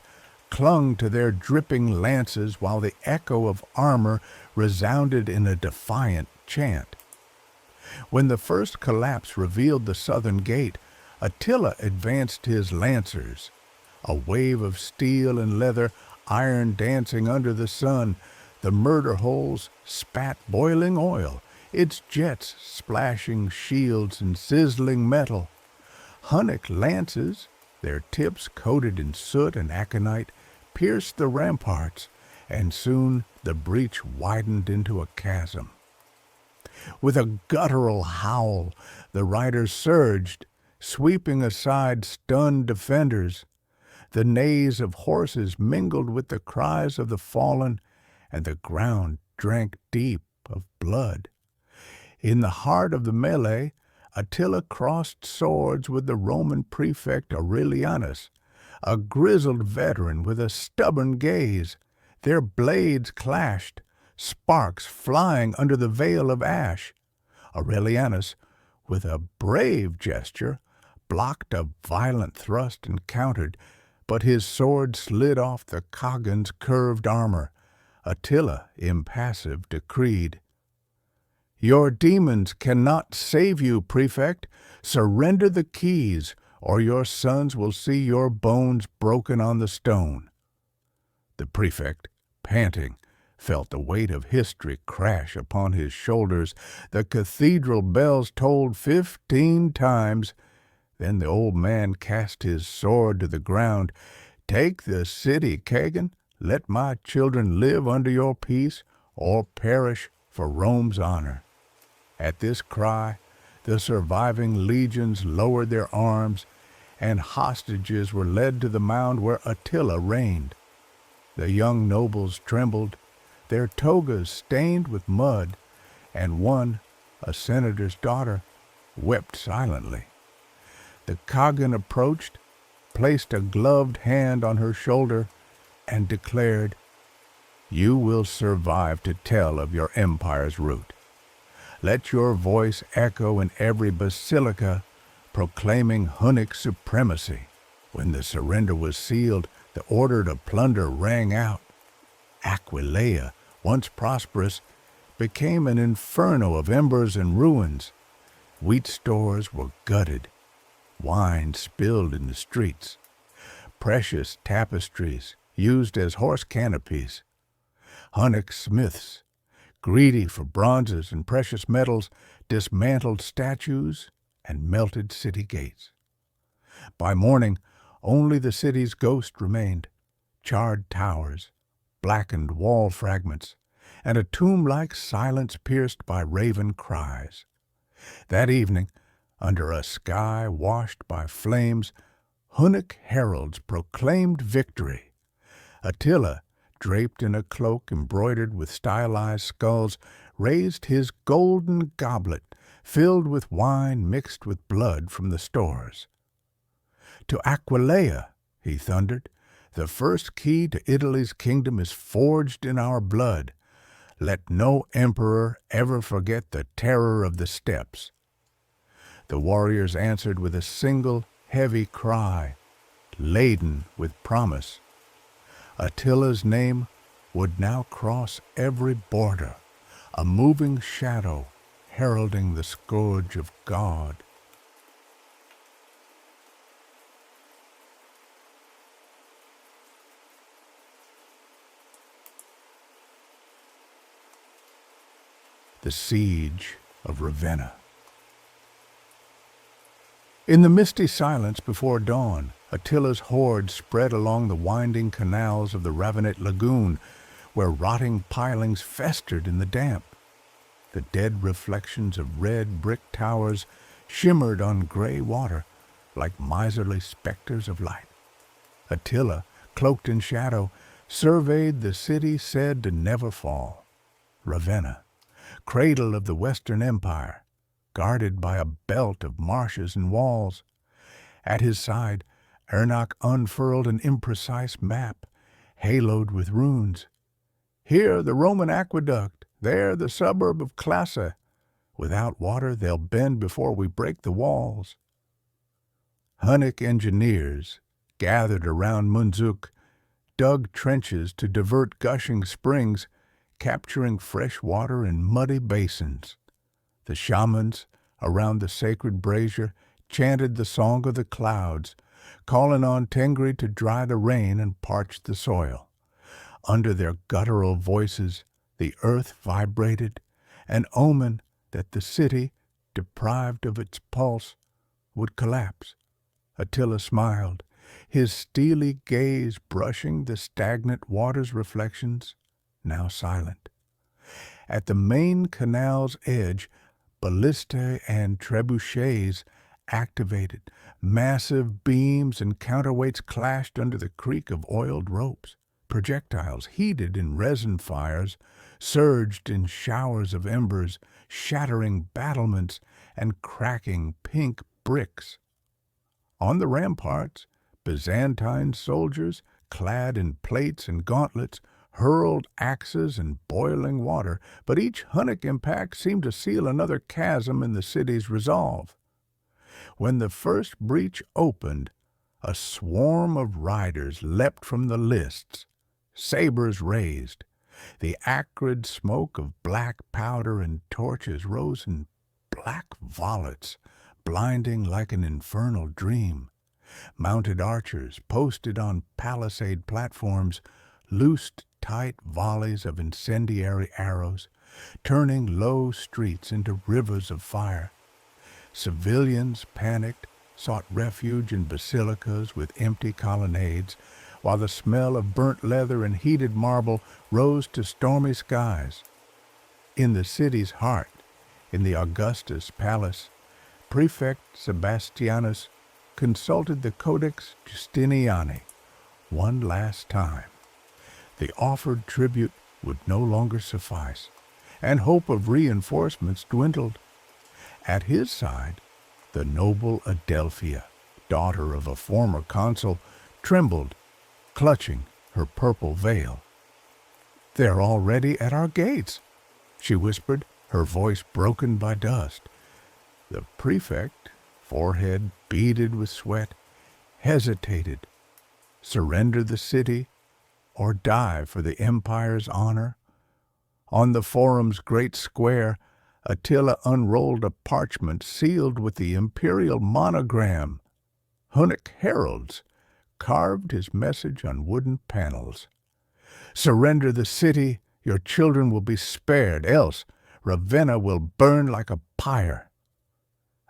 clung to their dripping lances while the echo of armor resounded in a defiant chant. When the first collapse revealed the southern gate, Attila advanced his lancers. A wave of steel and leather, iron dancing under the sun, the murder holes spat boiling oil, its jets splashing shields and sizzling metal. Hunnic lances, their tips coated in soot and aconite, pierced the ramparts, and soon the breach widened into a chasm. With a guttural howl, the riders surged, sweeping aside stunned defenders. The neighs of horses mingled with the cries of the fallen, and the ground drank deep of blood. In the heart of the melee, Attila crossed swords with the Roman prefect Aurelianus, a grizzled veteran with a stubborn gaze. Their blades clashed, sparks flying under the veil of ash. Aurelianus, with a brave gesture, blocked a violent thrust and countered, but his sword slid off the Khagan's curved armor. Attila, impassive, decreed, "Your demons cannot save you, prefect. Surrender the keys, or your sons will see your bones broken on the stone." The prefect, panting, felt the weight of history crash upon his shoulders. The cathedral bells tolled 15 times. Then the old man cast his sword to the ground. "Take the city, Khagan. Let my children live under your peace, or perish for Rome's honor." At this cry, the surviving legions lowered their arms, and hostages were led to the mound where Attila reigned. The young nobles trembled, their togas stained with mud, and one, a senator's daughter, wept silently. The Khagan approached, placed a gloved hand on her shoulder, and declared, "You will survive to tell of your empire's root. Let your voice echo in every basilica, proclaiming Hunnic supremacy." When the surrender was sealed, the order to plunder rang out. Aquileia, once prosperous, became an inferno of embers and ruins. Wheat stores were gutted, wine spilled in the streets, precious tapestries used as horse canopies. Hunnic smiths, greedy for bronzes and precious metals, dismantled statues and melted city gates. By morning, only the city's ghost remained, charred towers, blackened wall fragments, and a tomb-like silence pierced by raven cries. That evening, under a sky washed by flames, Hunnic heralds proclaimed victory. Attila, draped in a cloak embroidered with stylized skulls, raised his golden goblet filled with wine mixed with blood from the stores. "To Aquileia," he thundered, "the first key to Italy's kingdom is forged in our blood. Let no emperor ever forget the terror of the steppes." The warriors answered with a single heavy cry, laden with promise. Attila's name would now cross every border, a moving shadow heralding the Scourge of God. The Siege of Ravenna. In the misty silence before dawn, Attila's horde spread along the winding canals of the Ravenite lagoon, where rotting pilings festered in the damp. The dead reflections of red brick towers shimmered on gray water like miserly specters of light. Attila, cloaked in shadow, surveyed the city said to never fall, Ravenna, cradle of the Western Empire, guarded by a belt of marshes and walls. At his side, Ernak unfurled an imprecise map, haloed with runes. Here the Roman aqueduct, there the suburb of Classa. Without water they'll bend before we break the walls. Hunnic engineers, gathered around Munzuk, dug trenches to divert gushing springs, capturing fresh water in muddy basins. The shamans, around the sacred brazier, chanted the song of the clouds, calling on Tengri to dry the rain and parch the soil. Under their guttural voices, the earth vibrated, an omen that the city, deprived of its pulse, would collapse. Attila smiled, his steely gaze brushing the stagnant water's reflections, now silent. At the main canal's edge, ballistae and trebuchets activated. Massive beams and counterweights clashed under the creak of oiled ropes. Projectiles, heated in resin fires, surged in showers of embers, shattering battlements and cracking pink bricks. On the ramparts, Byzantine soldiers, clad in plates and gauntlets, hurled axes and boiling water, but each Hunnic impact seemed to seal another chasm in the city's resolve. When the first breach opened, a swarm of riders leapt from the lists, sabers raised. The acrid smoke of black powder and torches rose in black volutes, blinding like an infernal dream. Mounted archers, posted on palisade platforms, loosed tight volleys of incendiary arrows, turning low streets into rivers of fire. Civilians, panicked, sought refuge in basilicas with empty colonnades, while the smell of burnt leather and heated marble rose to stormy skies. In the city's heart, in the Augustus Palace, Prefect Sebastianus consulted the Codex Justiniani one last time. The offered tribute would no longer suffice, and hope of reinforcements dwindled. At his side, the noble Adelphia, daughter of a former consul, trembled, clutching her purple veil. "They're already at our gates," she whispered, her voice broken by dust. The prefect, forehead beaded with sweat, hesitated. Surrender the city or die for the empire's honor? On the forum's great square, Attila unrolled a parchment sealed with the imperial monogram. Hunnic heralds carved his message on wooden panels. "Surrender the city, your children will be spared, else Ravenna will burn like a pyre."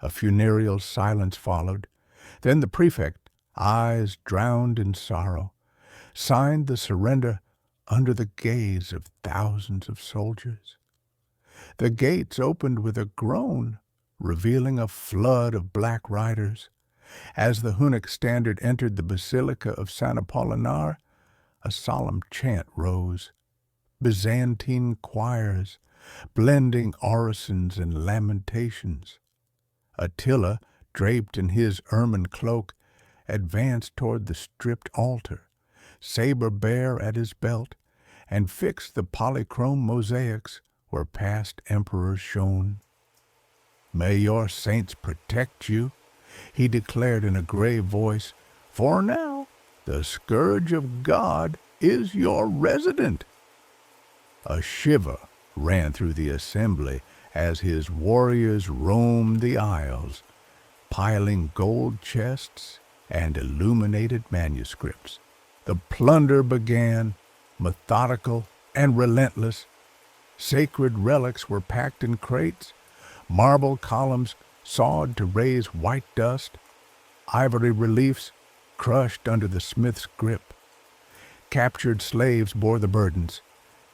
A funereal silence followed. Then the prefect, eyes drowned in sorrow, signed the surrender under the gaze of thousands of soldiers. The gates opened with a groan, revealing a flood of black riders. As the Hunnic standard entered the Basilica of San Apollinar, a solemn chant rose. Byzantine choirs, blending orisons and lamentations. Attila, draped in his ermine cloak, advanced toward the stripped altar, saber bare at his belt, and fixed the polychrome mosaics where past emperors shone. "May your saints protect you," he declared in a grave voice, "for now the Scourge of God is your resident." A shiver ran through the assembly as his warriors roamed the aisles, piling gold chests and illuminated manuscripts. The plunder began, methodical and relentless. Sacred relics were packed in crates, marble columns sawed to raise white dust, ivory reliefs crushed under the smith's grip. Captured slaves bore the burdens,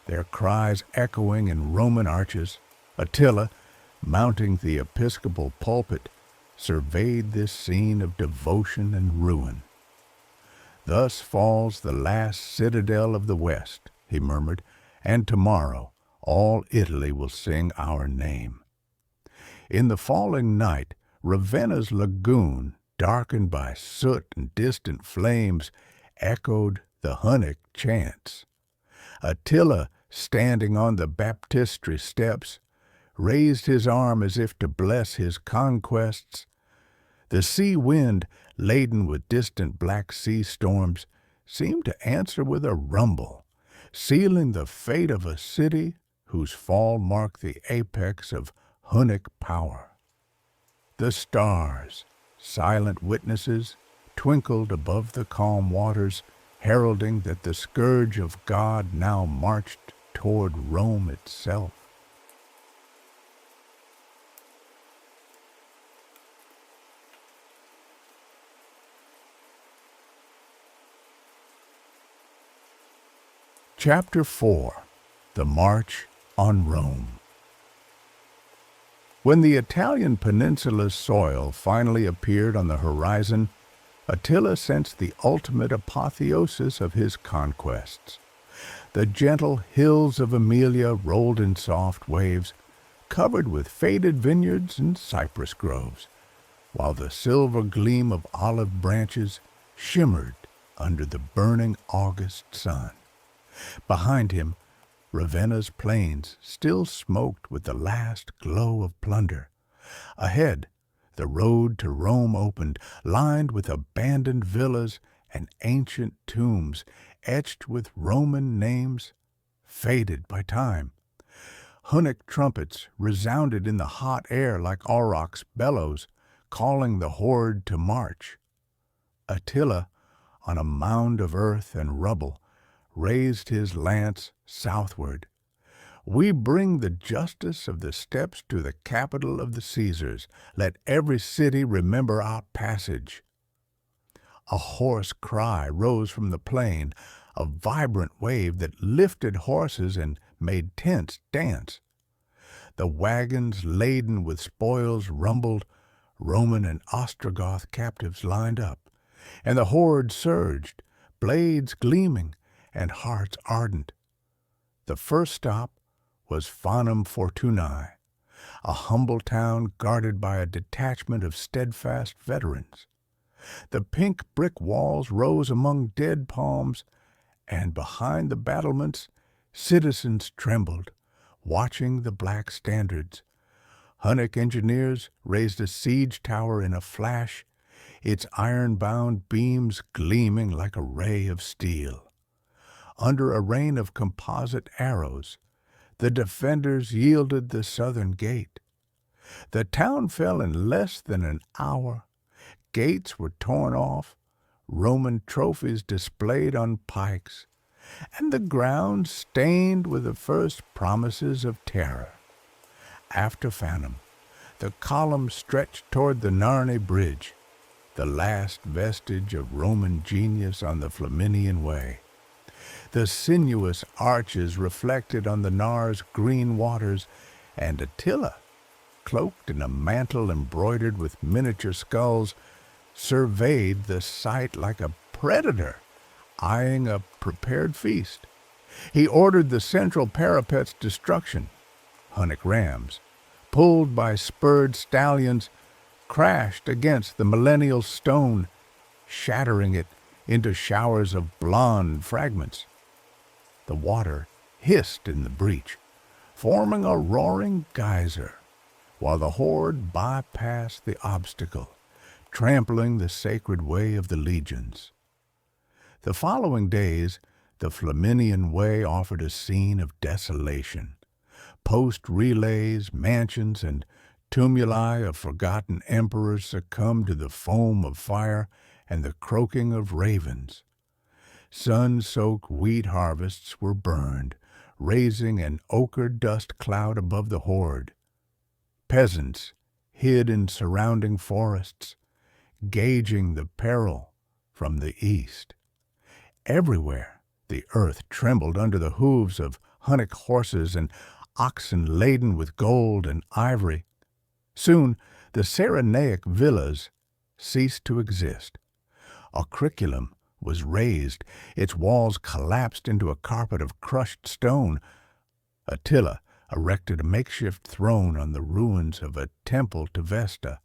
their cries echoing in Roman arches. Attila, mounting the episcopal pulpit, surveyed this scene of devotion and ruin. "Thus falls the last citadel of the West," he murmured, "and tomorrow all Italy will sing our name." In the falling night, Ravenna's lagoon, darkened by soot and distant flames, echoed the Hunnic chants. Attila, standing on the baptistry steps, raised his arm as if to bless his conquests. The sea wind, laden with distant Black Sea storms, seemed to answer with a rumble, sealing the fate of a city whose fall marked the apex of Hunnic power. The stars, silent witnesses, twinkled above the calm waters, heralding that the Scourge of God now marched toward Rome itself. Chapter 4. The March on Rome. When the Italian peninsula's soil finally appeared on the horizon, Attila sensed the ultimate apotheosis of his conquests. The gentle hills of Aemilia rolled in soft waves, covered with faded vineyards and cypress groves, while the silver gleam of olive branches shimmered under the burning August sun. Behind him, Ravenna's plains still smoked with the last glow of plunder. Ahead, the road to Rome opened, lined with abandoned villas and ancient tombs etched with Roman names faded by time. Hunnic trumpets resounded in the hot air like aurochs' bellows, calling the horde to march. Attila, on a mound of earth and rubble, raised his lance southward. We bring the justice of the steppes to the capital of the Caesars. Let every city remember our passage. A hoarse cry rose from the plain, a vibrant wave that lifted horses and made tents dance. The wagons laden with spoils rumbled, Roman and Ostrogoth captives lined up, and the horde surged, blades gleaming and hearts ardent. The first stop was Fanum Fortunae, a humble town guarded by a detachment of steadfast veterans. The pink brick walls rose among dead palms, and behind the battlements citizens trembled, watching the black standards. Hunnic engineers raised a siege tower in a flash, its iron-bound beams gleaming like a ray of steel. Under a rain of composite arrows, the defenders yielded the southern gate. The town fell in less than an hour. Gates were torn off, Roman trophies displayed on pikes, and the ground stained with the first promises of terror. After Fanum, the column stretched toward the Narni Bridge, the last vestige of Roman genius on the Flaminian Way. The sinuous arches reflected on the Nar's green waters, and Attila, cloaked in a mantle embroidered with miniature skulls, surveyed the sight like a predator, eyeing a prepared feast. He ordered the central parapet's destruction. Hunnic rams, pulled by spurred stallions, crashed against the millennial stone, shattering it into showers of blonde fragments. The water hissed in the breach, forming a roaring geyser, while the horde bypassed the obstacle, trampling the sacred way of the legions. The following days, the Flaminian Way offered a scene of desolation. Post-relays, mansions, and tumuli of forgotten emperors succumbed to the foam of fire and the croaking of ravens. Sun-soaked wheat harvests were burned, raising an ochre dust cloud above the horde. Peasants hid in surrounding forests, gauging the peril from the east. Everywhere the earth trembled under the hooves of Hunnic horses and oxen laden with gold and ivory. Soon the Cyrenaic villas ceased to exist. A curriculum was razed, its walls collapsed into a carpet of crushed stone. Attila erected a makeshift throne on the ruins of a temple to Vesta,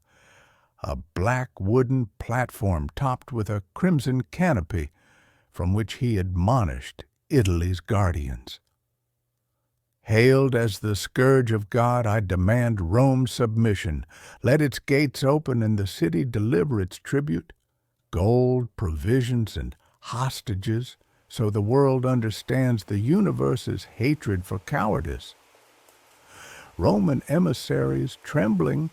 a black wooden platform topped with a crimson canopy from which he admonished Italy's guardians. Hailed as the Scourge of God, I demand Rome's submission. Let its gates open and the city deliver its tribute, gold, provisions, and hostages, so the world understands the universe's hatred for cowardice. Roman emissaries, trembling,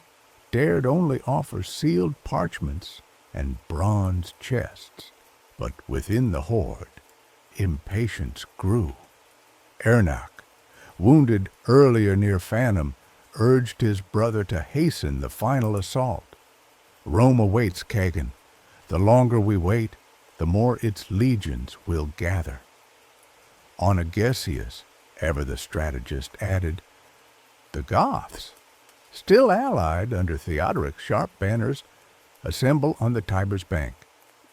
dared only offer sealed parchments and bronze chests. But within the horde, impatience grew. Ernak, wounded earlier near Fanum, urged his brother to hasten the final assault. Rome awaits Kagan. The longer we wait, the more its legions will gather. On Agesius, ever the strategist, added, the Goths, still allied under Theodoric's sharp banners, assemble on the Tiber's bank.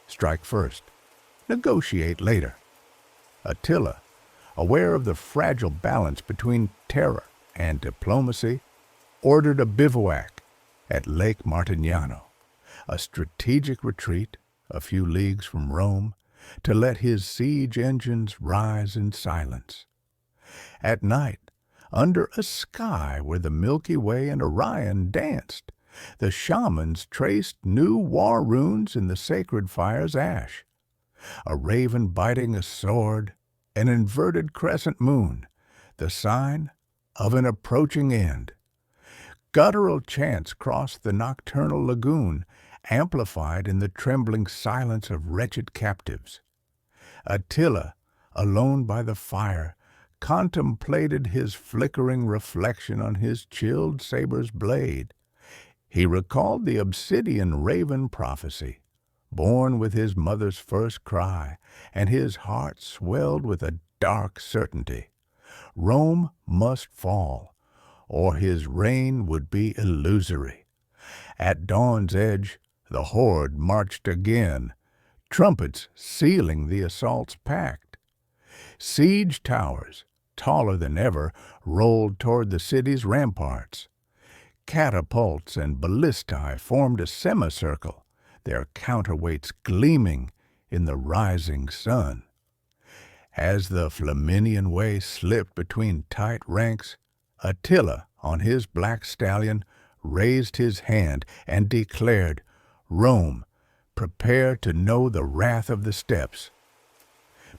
Strike first, negotiate later. Attila, aware of the fragile balance between terror and diplomacy, ordered a bivouac at Lake Martignano, a strategic retreat a few leagues from Rome, to let his siege engines rise in silence. At night, under a sky where the Milky Way and Orion danced, the shamans traced new war runes in the sacred fire's ash. A raven biting a sword, an inverted crescent moon, the sign of an approaching end. Guttural chants crossed the nocturnal lagoon, amplified in the trembling silence of wretched captives. Attila, alone by the fire, contemplated his flickering reflection on his chilled saber's blade. He recalled the obsidian raven prophecy, born with his mother's first cry, and his heart swelled with a dark certainty. Rome must fall, or his reign would be illusory. At dawn's edge, the horde marched again, trumpets sealing the assault's pact. Siege towers, taller than ever, rolled toward the city's ramparts. Catapults and ballistae formed a semicircle, their counterweights gleaming in the rising sun. As the Flaminian Way slipped between tight ranks, Attila, on his black stallion, raised his hand and declared, "Rome, prepare to know the wrath of the steppes."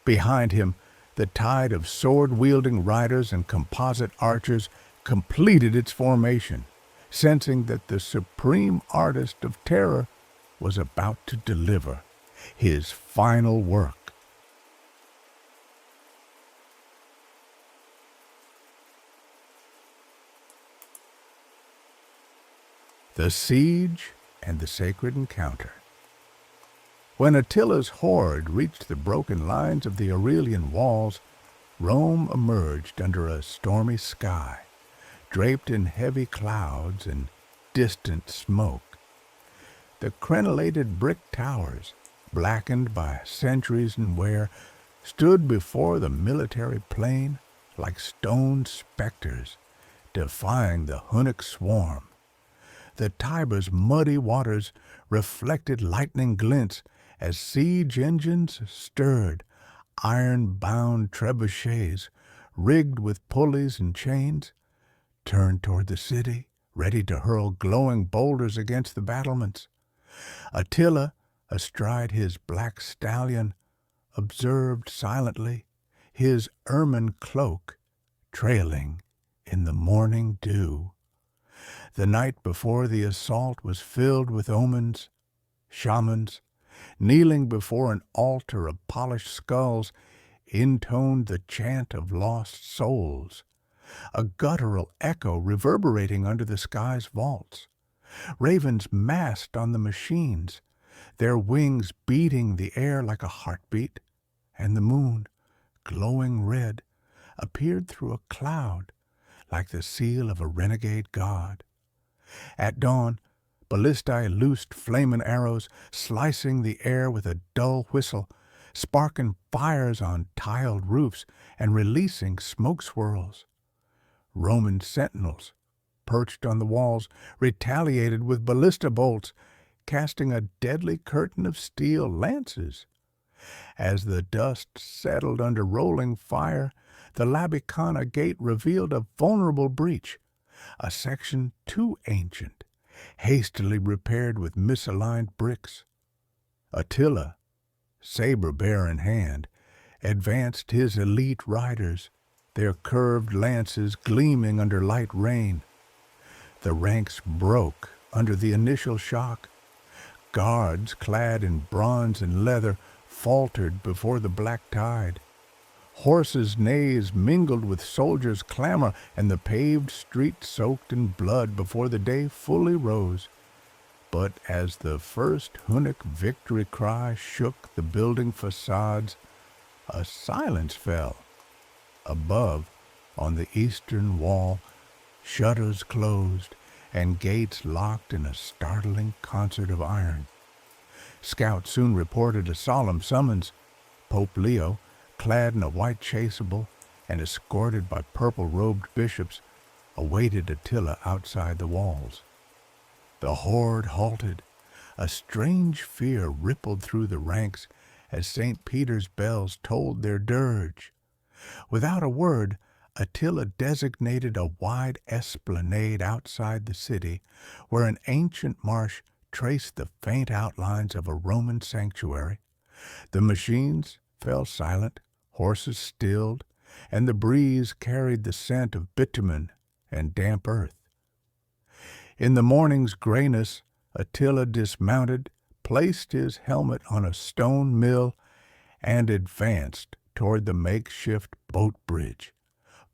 Behind him, the tide of sword-wielding riders and composite archers completed its formation, sensing that the supreme artist of terror was about to deliver his final work. The siege and the sacred encounter. When Attila's horde reached the broken lines of the Aurelian walls, Rome emerged under a stormy sky, draped in heavy clouds and distant smoke. The crenellated brick towers, blackened by centuries and wear, stood before the military plain like stone specters, defying the Hunnic swarm. The Tiber's muddy waters reflected lightning glints as siege engines stirred, iron-bound trebuchets, rigged with pulleys and chains, turned toward the city, ready to hurl glowing boulders against the battlements. Attila, astride his black stallion, observed silently, his ermine cloak trailing in the morning dew. The night before the assault was filled with omens. Shamans, kneeling before an altar of polished skulls, intoned the chant of lost souls, a guttural echo reverberating under the sky's vaults. Ravens massed on the machines, their wings beating the air like a heartbeat, and the moon, glowing red, appeared through a cloud like the seal of a renegade god. At dawn, ballistae loosed flaming arrows, slicing the air with a dull whistle, sparking fires on tiled roofs and releasing smoke swirls. Roman sentinels, perched on the walls, retaliated with ballista bolts, casting a deadly curtain of steel lances. As the dust settled under rolling fire, the Labicana gate revealed a vulnerable breach, a section too ancient, hastily repaired with misaligned bricks. Attila, saber-bear in hand, advanced his elite riders, their curved lances gleaming under light rain. The ranks broke under the initial shock. Guards clad in bronze and leather faltered before the black tide. Horses' neighs mingled with soldiers' clamor, and the paved street soaked in blood before the day fully rose. But as the first Hunnic victory cry shook the building facades, a silence fell. Above, on the eastern wall, shutters closed, and gates locked in a startling concert of iron. Scouts soon reported a solemn summons. Pope Leo, clad in a white chasuble and escorted by purple-robed bishops, awaited Attila outside the walls. The horde halted. A strange fear rippled through the ranks as St. Peter's bells tolled their dirge. Without a word, Attila designated a wide esplanade outside the city where an ancient marsh traced the faint outlines of a Roman sanctuary. The machines fell silent, horses stilled, and the breeze carried the scent of bitumen and damp earth. In the morning's grayness, Attila dismounted, placed his helmet on a stone mill, and advanced toward the makeshift boat bridge.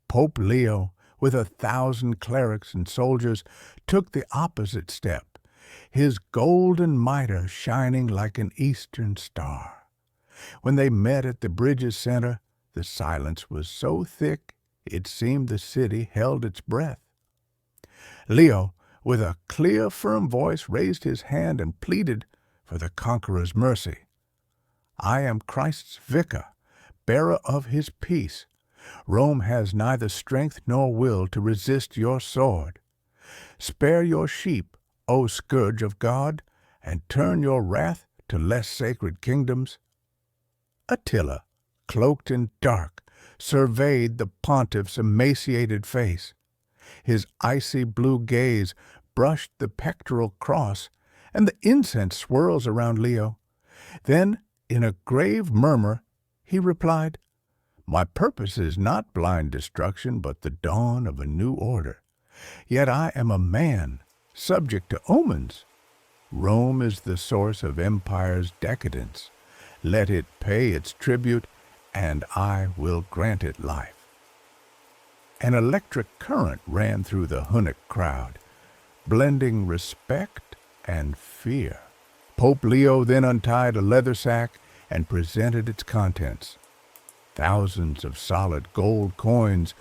Pope Leo, with 1,000 clerics and soldiers, took the opposite step, his golden mitre shining like an eastern star. When they met at the bridge's center, the silence was so thick it seemed the city held its breath. Leo, with a clear, firm voice, raised his hand and pleaded for the conqueror's mercy. "I am Christ's vicar, bearer of his peace. Rome has neither strength nor will to resist your sword. Spare your sheep, O Scourge of God, and turn your wrath to less sacred kingdoms." Attila, cloaked in dark, surveyed the pontiff's emaciated face. His icy blue gaze brushed the pectoral cross and the incense swirls around Leo. Then, in a grave murmur, he replied, "My purpose is not blind destruction, but the dawn of a new order. Yet I am a man, subject to omens. Rome is the source of empire's decadence. Let it pay its tribute, and I will grant it life." An electric current ran through the Hunnic crowd, blending respect and fear. Pope Leo then untied a leather sack and presented its contents. Thousands of solid gold coins,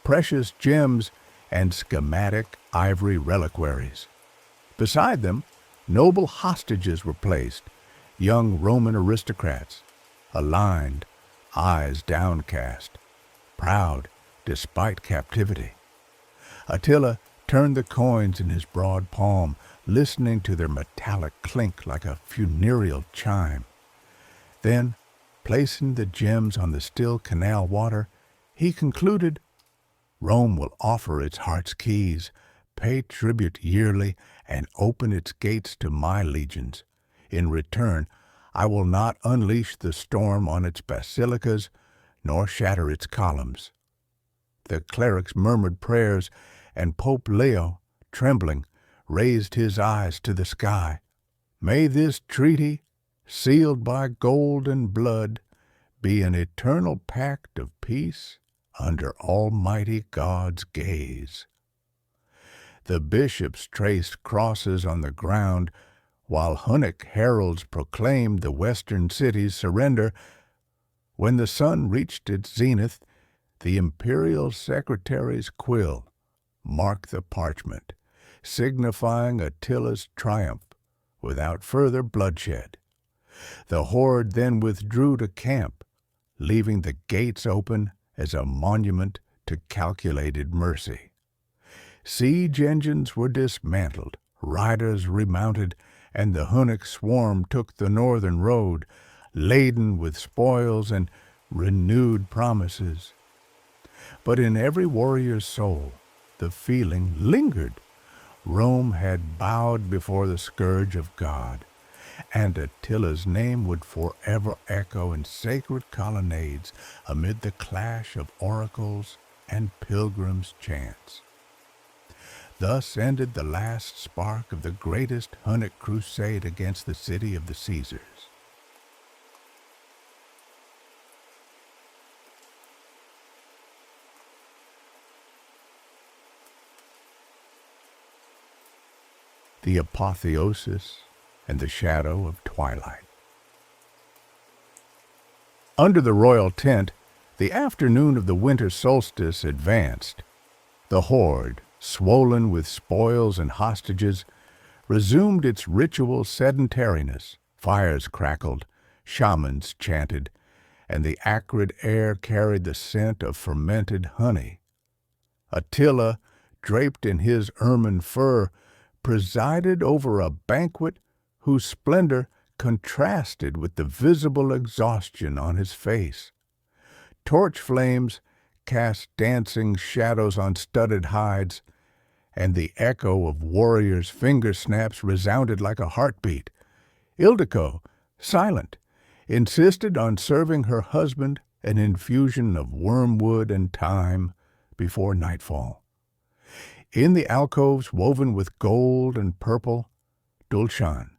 precious gems, and schematic ivory reliquaries. Beside them, noble hostages were placed, young Roman aristocrats, aligned, eyes downcast, proud despite captivity. Attila turned the coins in his broad palm, listening to their metallic clink like a funereal chime. Then, placing the gems on the still canal water, he concluded, "Rome will offer its heart's keys, pay tribute yearly, and open its gates to my legions. In return, I will not unleash the storm on its basilicas, nor shatter its columns." The clerics murmured prayers, and Pope Leo, trembling, raised his eyes to the sky. "May this treaty, sealed by gold and blood, be an eternal pact of peace under Almighty God's gaze." The bishops traced crosses on the ground, while Hunnic heralds proclaimed the western city's surrender. When the sun reached its zenith, the imperial secretary's quill marked the parchment, signifying Attila's triumph without further bloodshed. The horde then withdrew to camp, leaving the gates open as a monument to calculated mercy. Siege engines were dismantled, riders remounted, and the Hunnic swarm took the northern road, laden with spoils and renewed promises. But in every warrior's soul, the feeling lingered. Rome had bowed before the Scourge of God, and Attila's name would forever echo in sacred colonnades amid the clash of oracles and pilgrims' chants. Thus ended the last spark of the greatest Hunnic crusade against the city of the Caesars. The apotheosis and the shadow of twilight. Under the royal tent, the afternoon of the winter solstice advanced. The horde, swollen with spoils and hostages, resumed its ritual sedentariness. Fires crackled, shamans chanted, and the acrid air carried the scent of fermented honey. Attila, draped in his ermine fur, presided over a banquet whose splendor contrasted with the visible exhaustion on his face. Torch flames cast dancing shadows on studded hides, and the echo of warriors' finger snaps resounded like a heartbeat. Ildiko, silent, insisted on serving her husband an infusion of wormwood and thyme before nightfall. In the alcoves woven with gold and purple, Dulshan,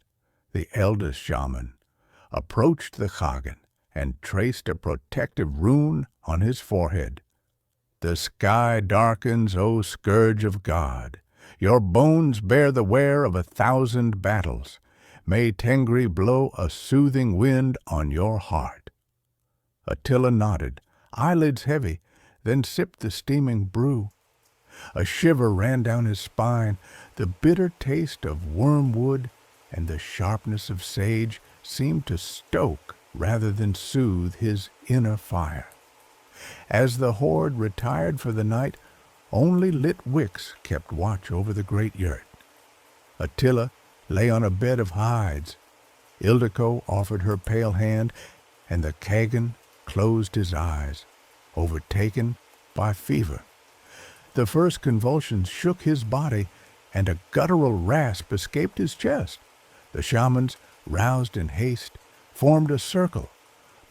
the eldest shaman, approached the Kagan and traced a protective rune on his forehead. The sky darkens, O Scourge of God. Your bones bear the wear of 1,000 battles. May Tengri blow a soothing wind on your heart. Attila nodded, eyelids heavy, then sipped the steaming brew. A shiver ran down his spine. The bitter taste of wormwood and the sharpness of sage seemed to stoke rather than soothe his inner fire. As the horde retired for the night, only lit wicks kept watch over the great yurt. Attila lay on a bed of hides. Ildiko offered her pale hand, and the Kagan closed his eyes, overtaken by fever. The first convulsions shook his body, and a guttural rasp escaped his chest. The shamans, roused in haste, formed a circle.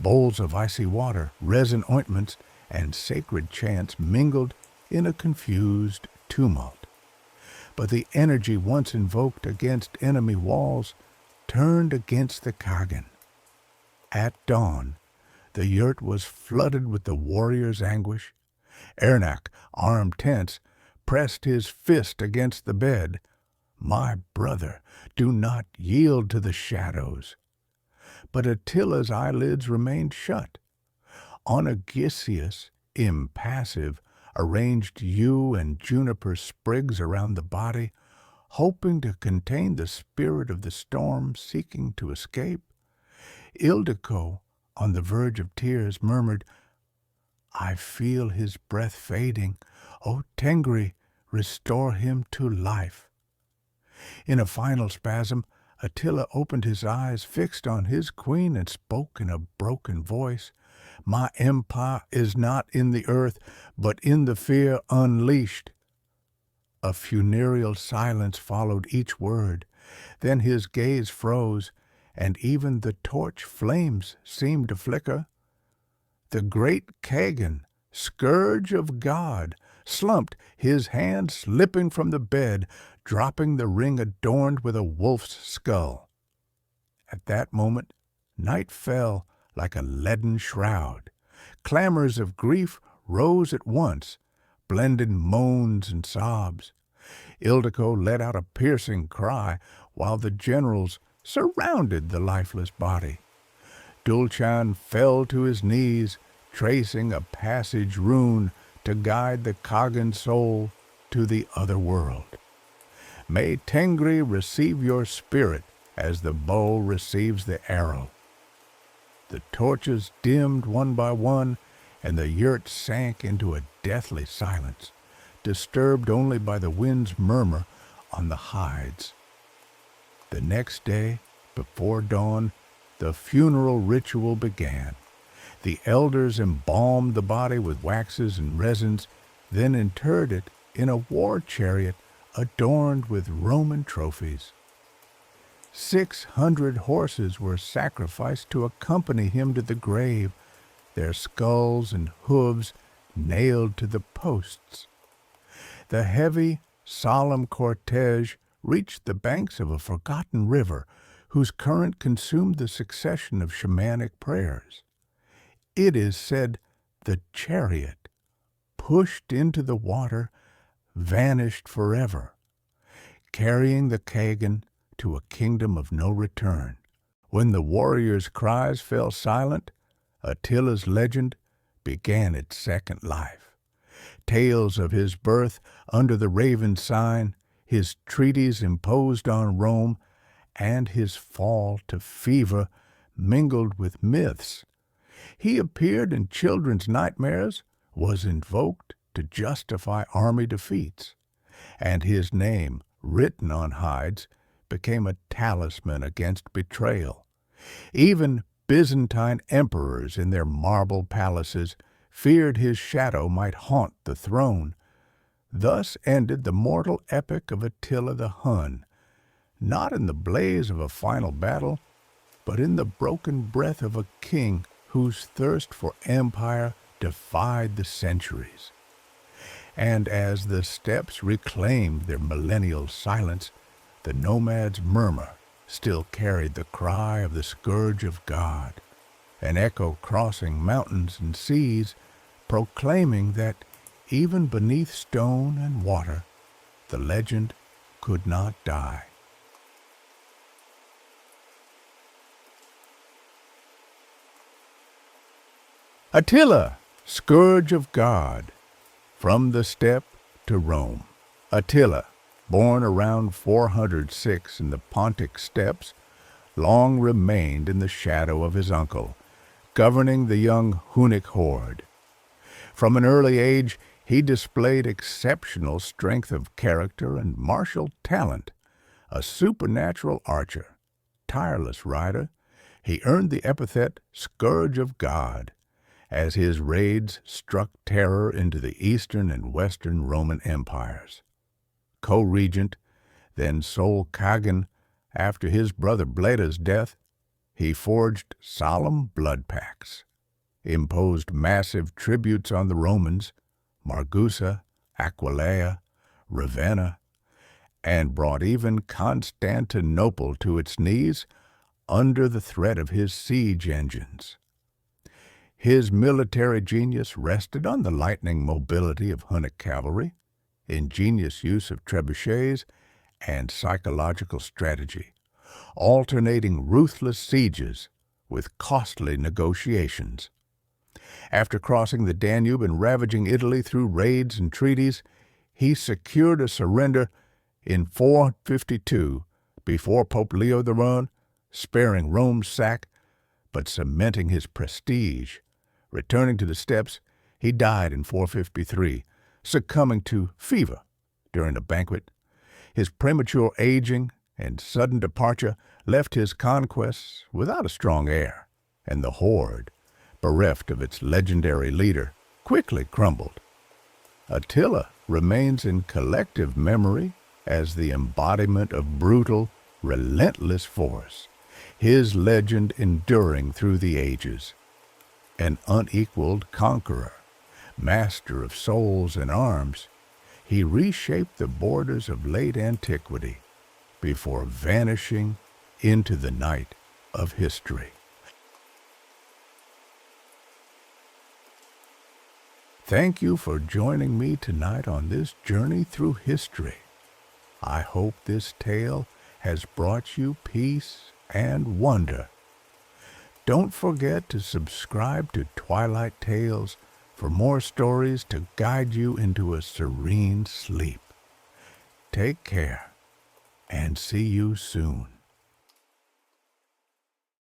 Bowls of icy water, resin ointments, and sacred chants mingled in a confused tumult. But the energy once invoked against enemy walls turned against the Kagan. At dawn, the yurt was flooded with the warrior's anguish. Ernak, arm tense, pressed his fist against the bed. My brother, do not yield to the shadows. But Attila's eyelids remained shut. Onagesius, impassive, arranged yew and juniper sprigs around the body, hoping to contain the spirit of the storm seeking to escape. Ildiko, on the verge of tears, murmured, I feel his breath fading. O Tengri, restore him to life. In a final spasm, Attila opened his eyes, fixed on his queen, and spoke in a broken voice. My empire is not in the earth, but in the fear unleashed. A funereal silence followed each word. Then his gaze froze, and even the torch flames seemed to flicker. The great Kagan, Scourge of God, slumped, his hand slipping from the bed, dropping the ring adorned with a wolf's skull. At that moment, night fell like a leaden shroud. Clamors of grief rose at once, blended moans and sobs. Ildiko let out a piercing cry, while the generals surrounded the lifeless body. Dulchan fell to his knees, tracing a passage rune to guide the Kagan soul to the other world. May Tengri receive your spirit as the bow receives the arrow. The torches dimmed one by one, and the yurt sank into a deathly silence, disturbed only by the wind's murmur on the hides. The next day, before dawn, the funeral ritual began. The elders embalmed the body with waxes and resins, then interred it in a war chariot adorned with Roman trophies. 600 horses were sacrificed to accompany him to the grave, their skulls and hooves nailed to the posts. The heavy, solemn cortege reached the banks of a forgotten river whose current consumed the succession of shamanic prayers. It is said the chariot, pushed into the water, vanished forever, carrying the Kagan to a kingdom of no return. When the warriors' cries fell silent, Attila's legend began its second life. tales of his birth under the Raven sign, his treaties imposed on Rome, and his fall to fever mingled with myths. He appeared in children's nightmares, was invoked to justify army defeats, and his name, written on hides, became a talisman against betrayal. Even Byzantine emperors in their marble palaces feared his shadow might haunt the throne. Thus ended the mortal epic of Attila the Hun, not in the blaze of a final battle, but in the broken breath of a king whose thirst for empire defied the centuries. And as the steppes reclaimed their millennial silence, the nomad's murmur still carried the cry of the Scourge of God, an echo crossing mountains and seas, proclaiming that even beneath stone and water, the legend could not die. Attila, Scourge of God, from the steppe to Rome. Attila, born around 406 in the Pontic steppes, long remained in the shadow of his uncle, governing the young Hunnic horde. From an early age, he displayed exceptional strength of character and martial talent. A supernatural archer, tireless rider, he earned the epithet Scourge of God, as his raids struck terror into the Eastern and Western Roman empires. Co-regent, then sole Kagan, after his brother Bleda's death, he forged solemn blood pacts, imposed massive tributes on the Romans, Margusa, Aquileia, Ravenna, and brought even Constantinople to its knees under the threat of his siege engines. His military genius rested on the lightning mobility of Hunnic cavalry, ingenious use of trebuchets, and psychological strategy, alternating ruthless sieges with costly negotiations. After crossing the Danube and ravaging Italy through raids and treaties, he secured a surrender in 452 before Pope Leo the Hun, sparing Rome's sack but cementing his prestige. Returning to the steppes, he died in 453, succumbing to fever during a banquet. His premature aging and sudden departure left his conquests without a strong heir, and the horde, bereft of its legendary leader, quickly crumbled. Attila remains in collective memory as the embodiment of brutal, relentless force, his legend enduring through the ages. An unequaled conqueror, master of souls and arms, he reshaped the borders of late antiquity before vanishing into the night of history. Thank you for joining me tonight on this journey through history. I hope this tale has brought you peace and wonder. Don't forget to subscribe to Twilight Tales for more stories to guide you into a serene sleep. Take care and see you soon.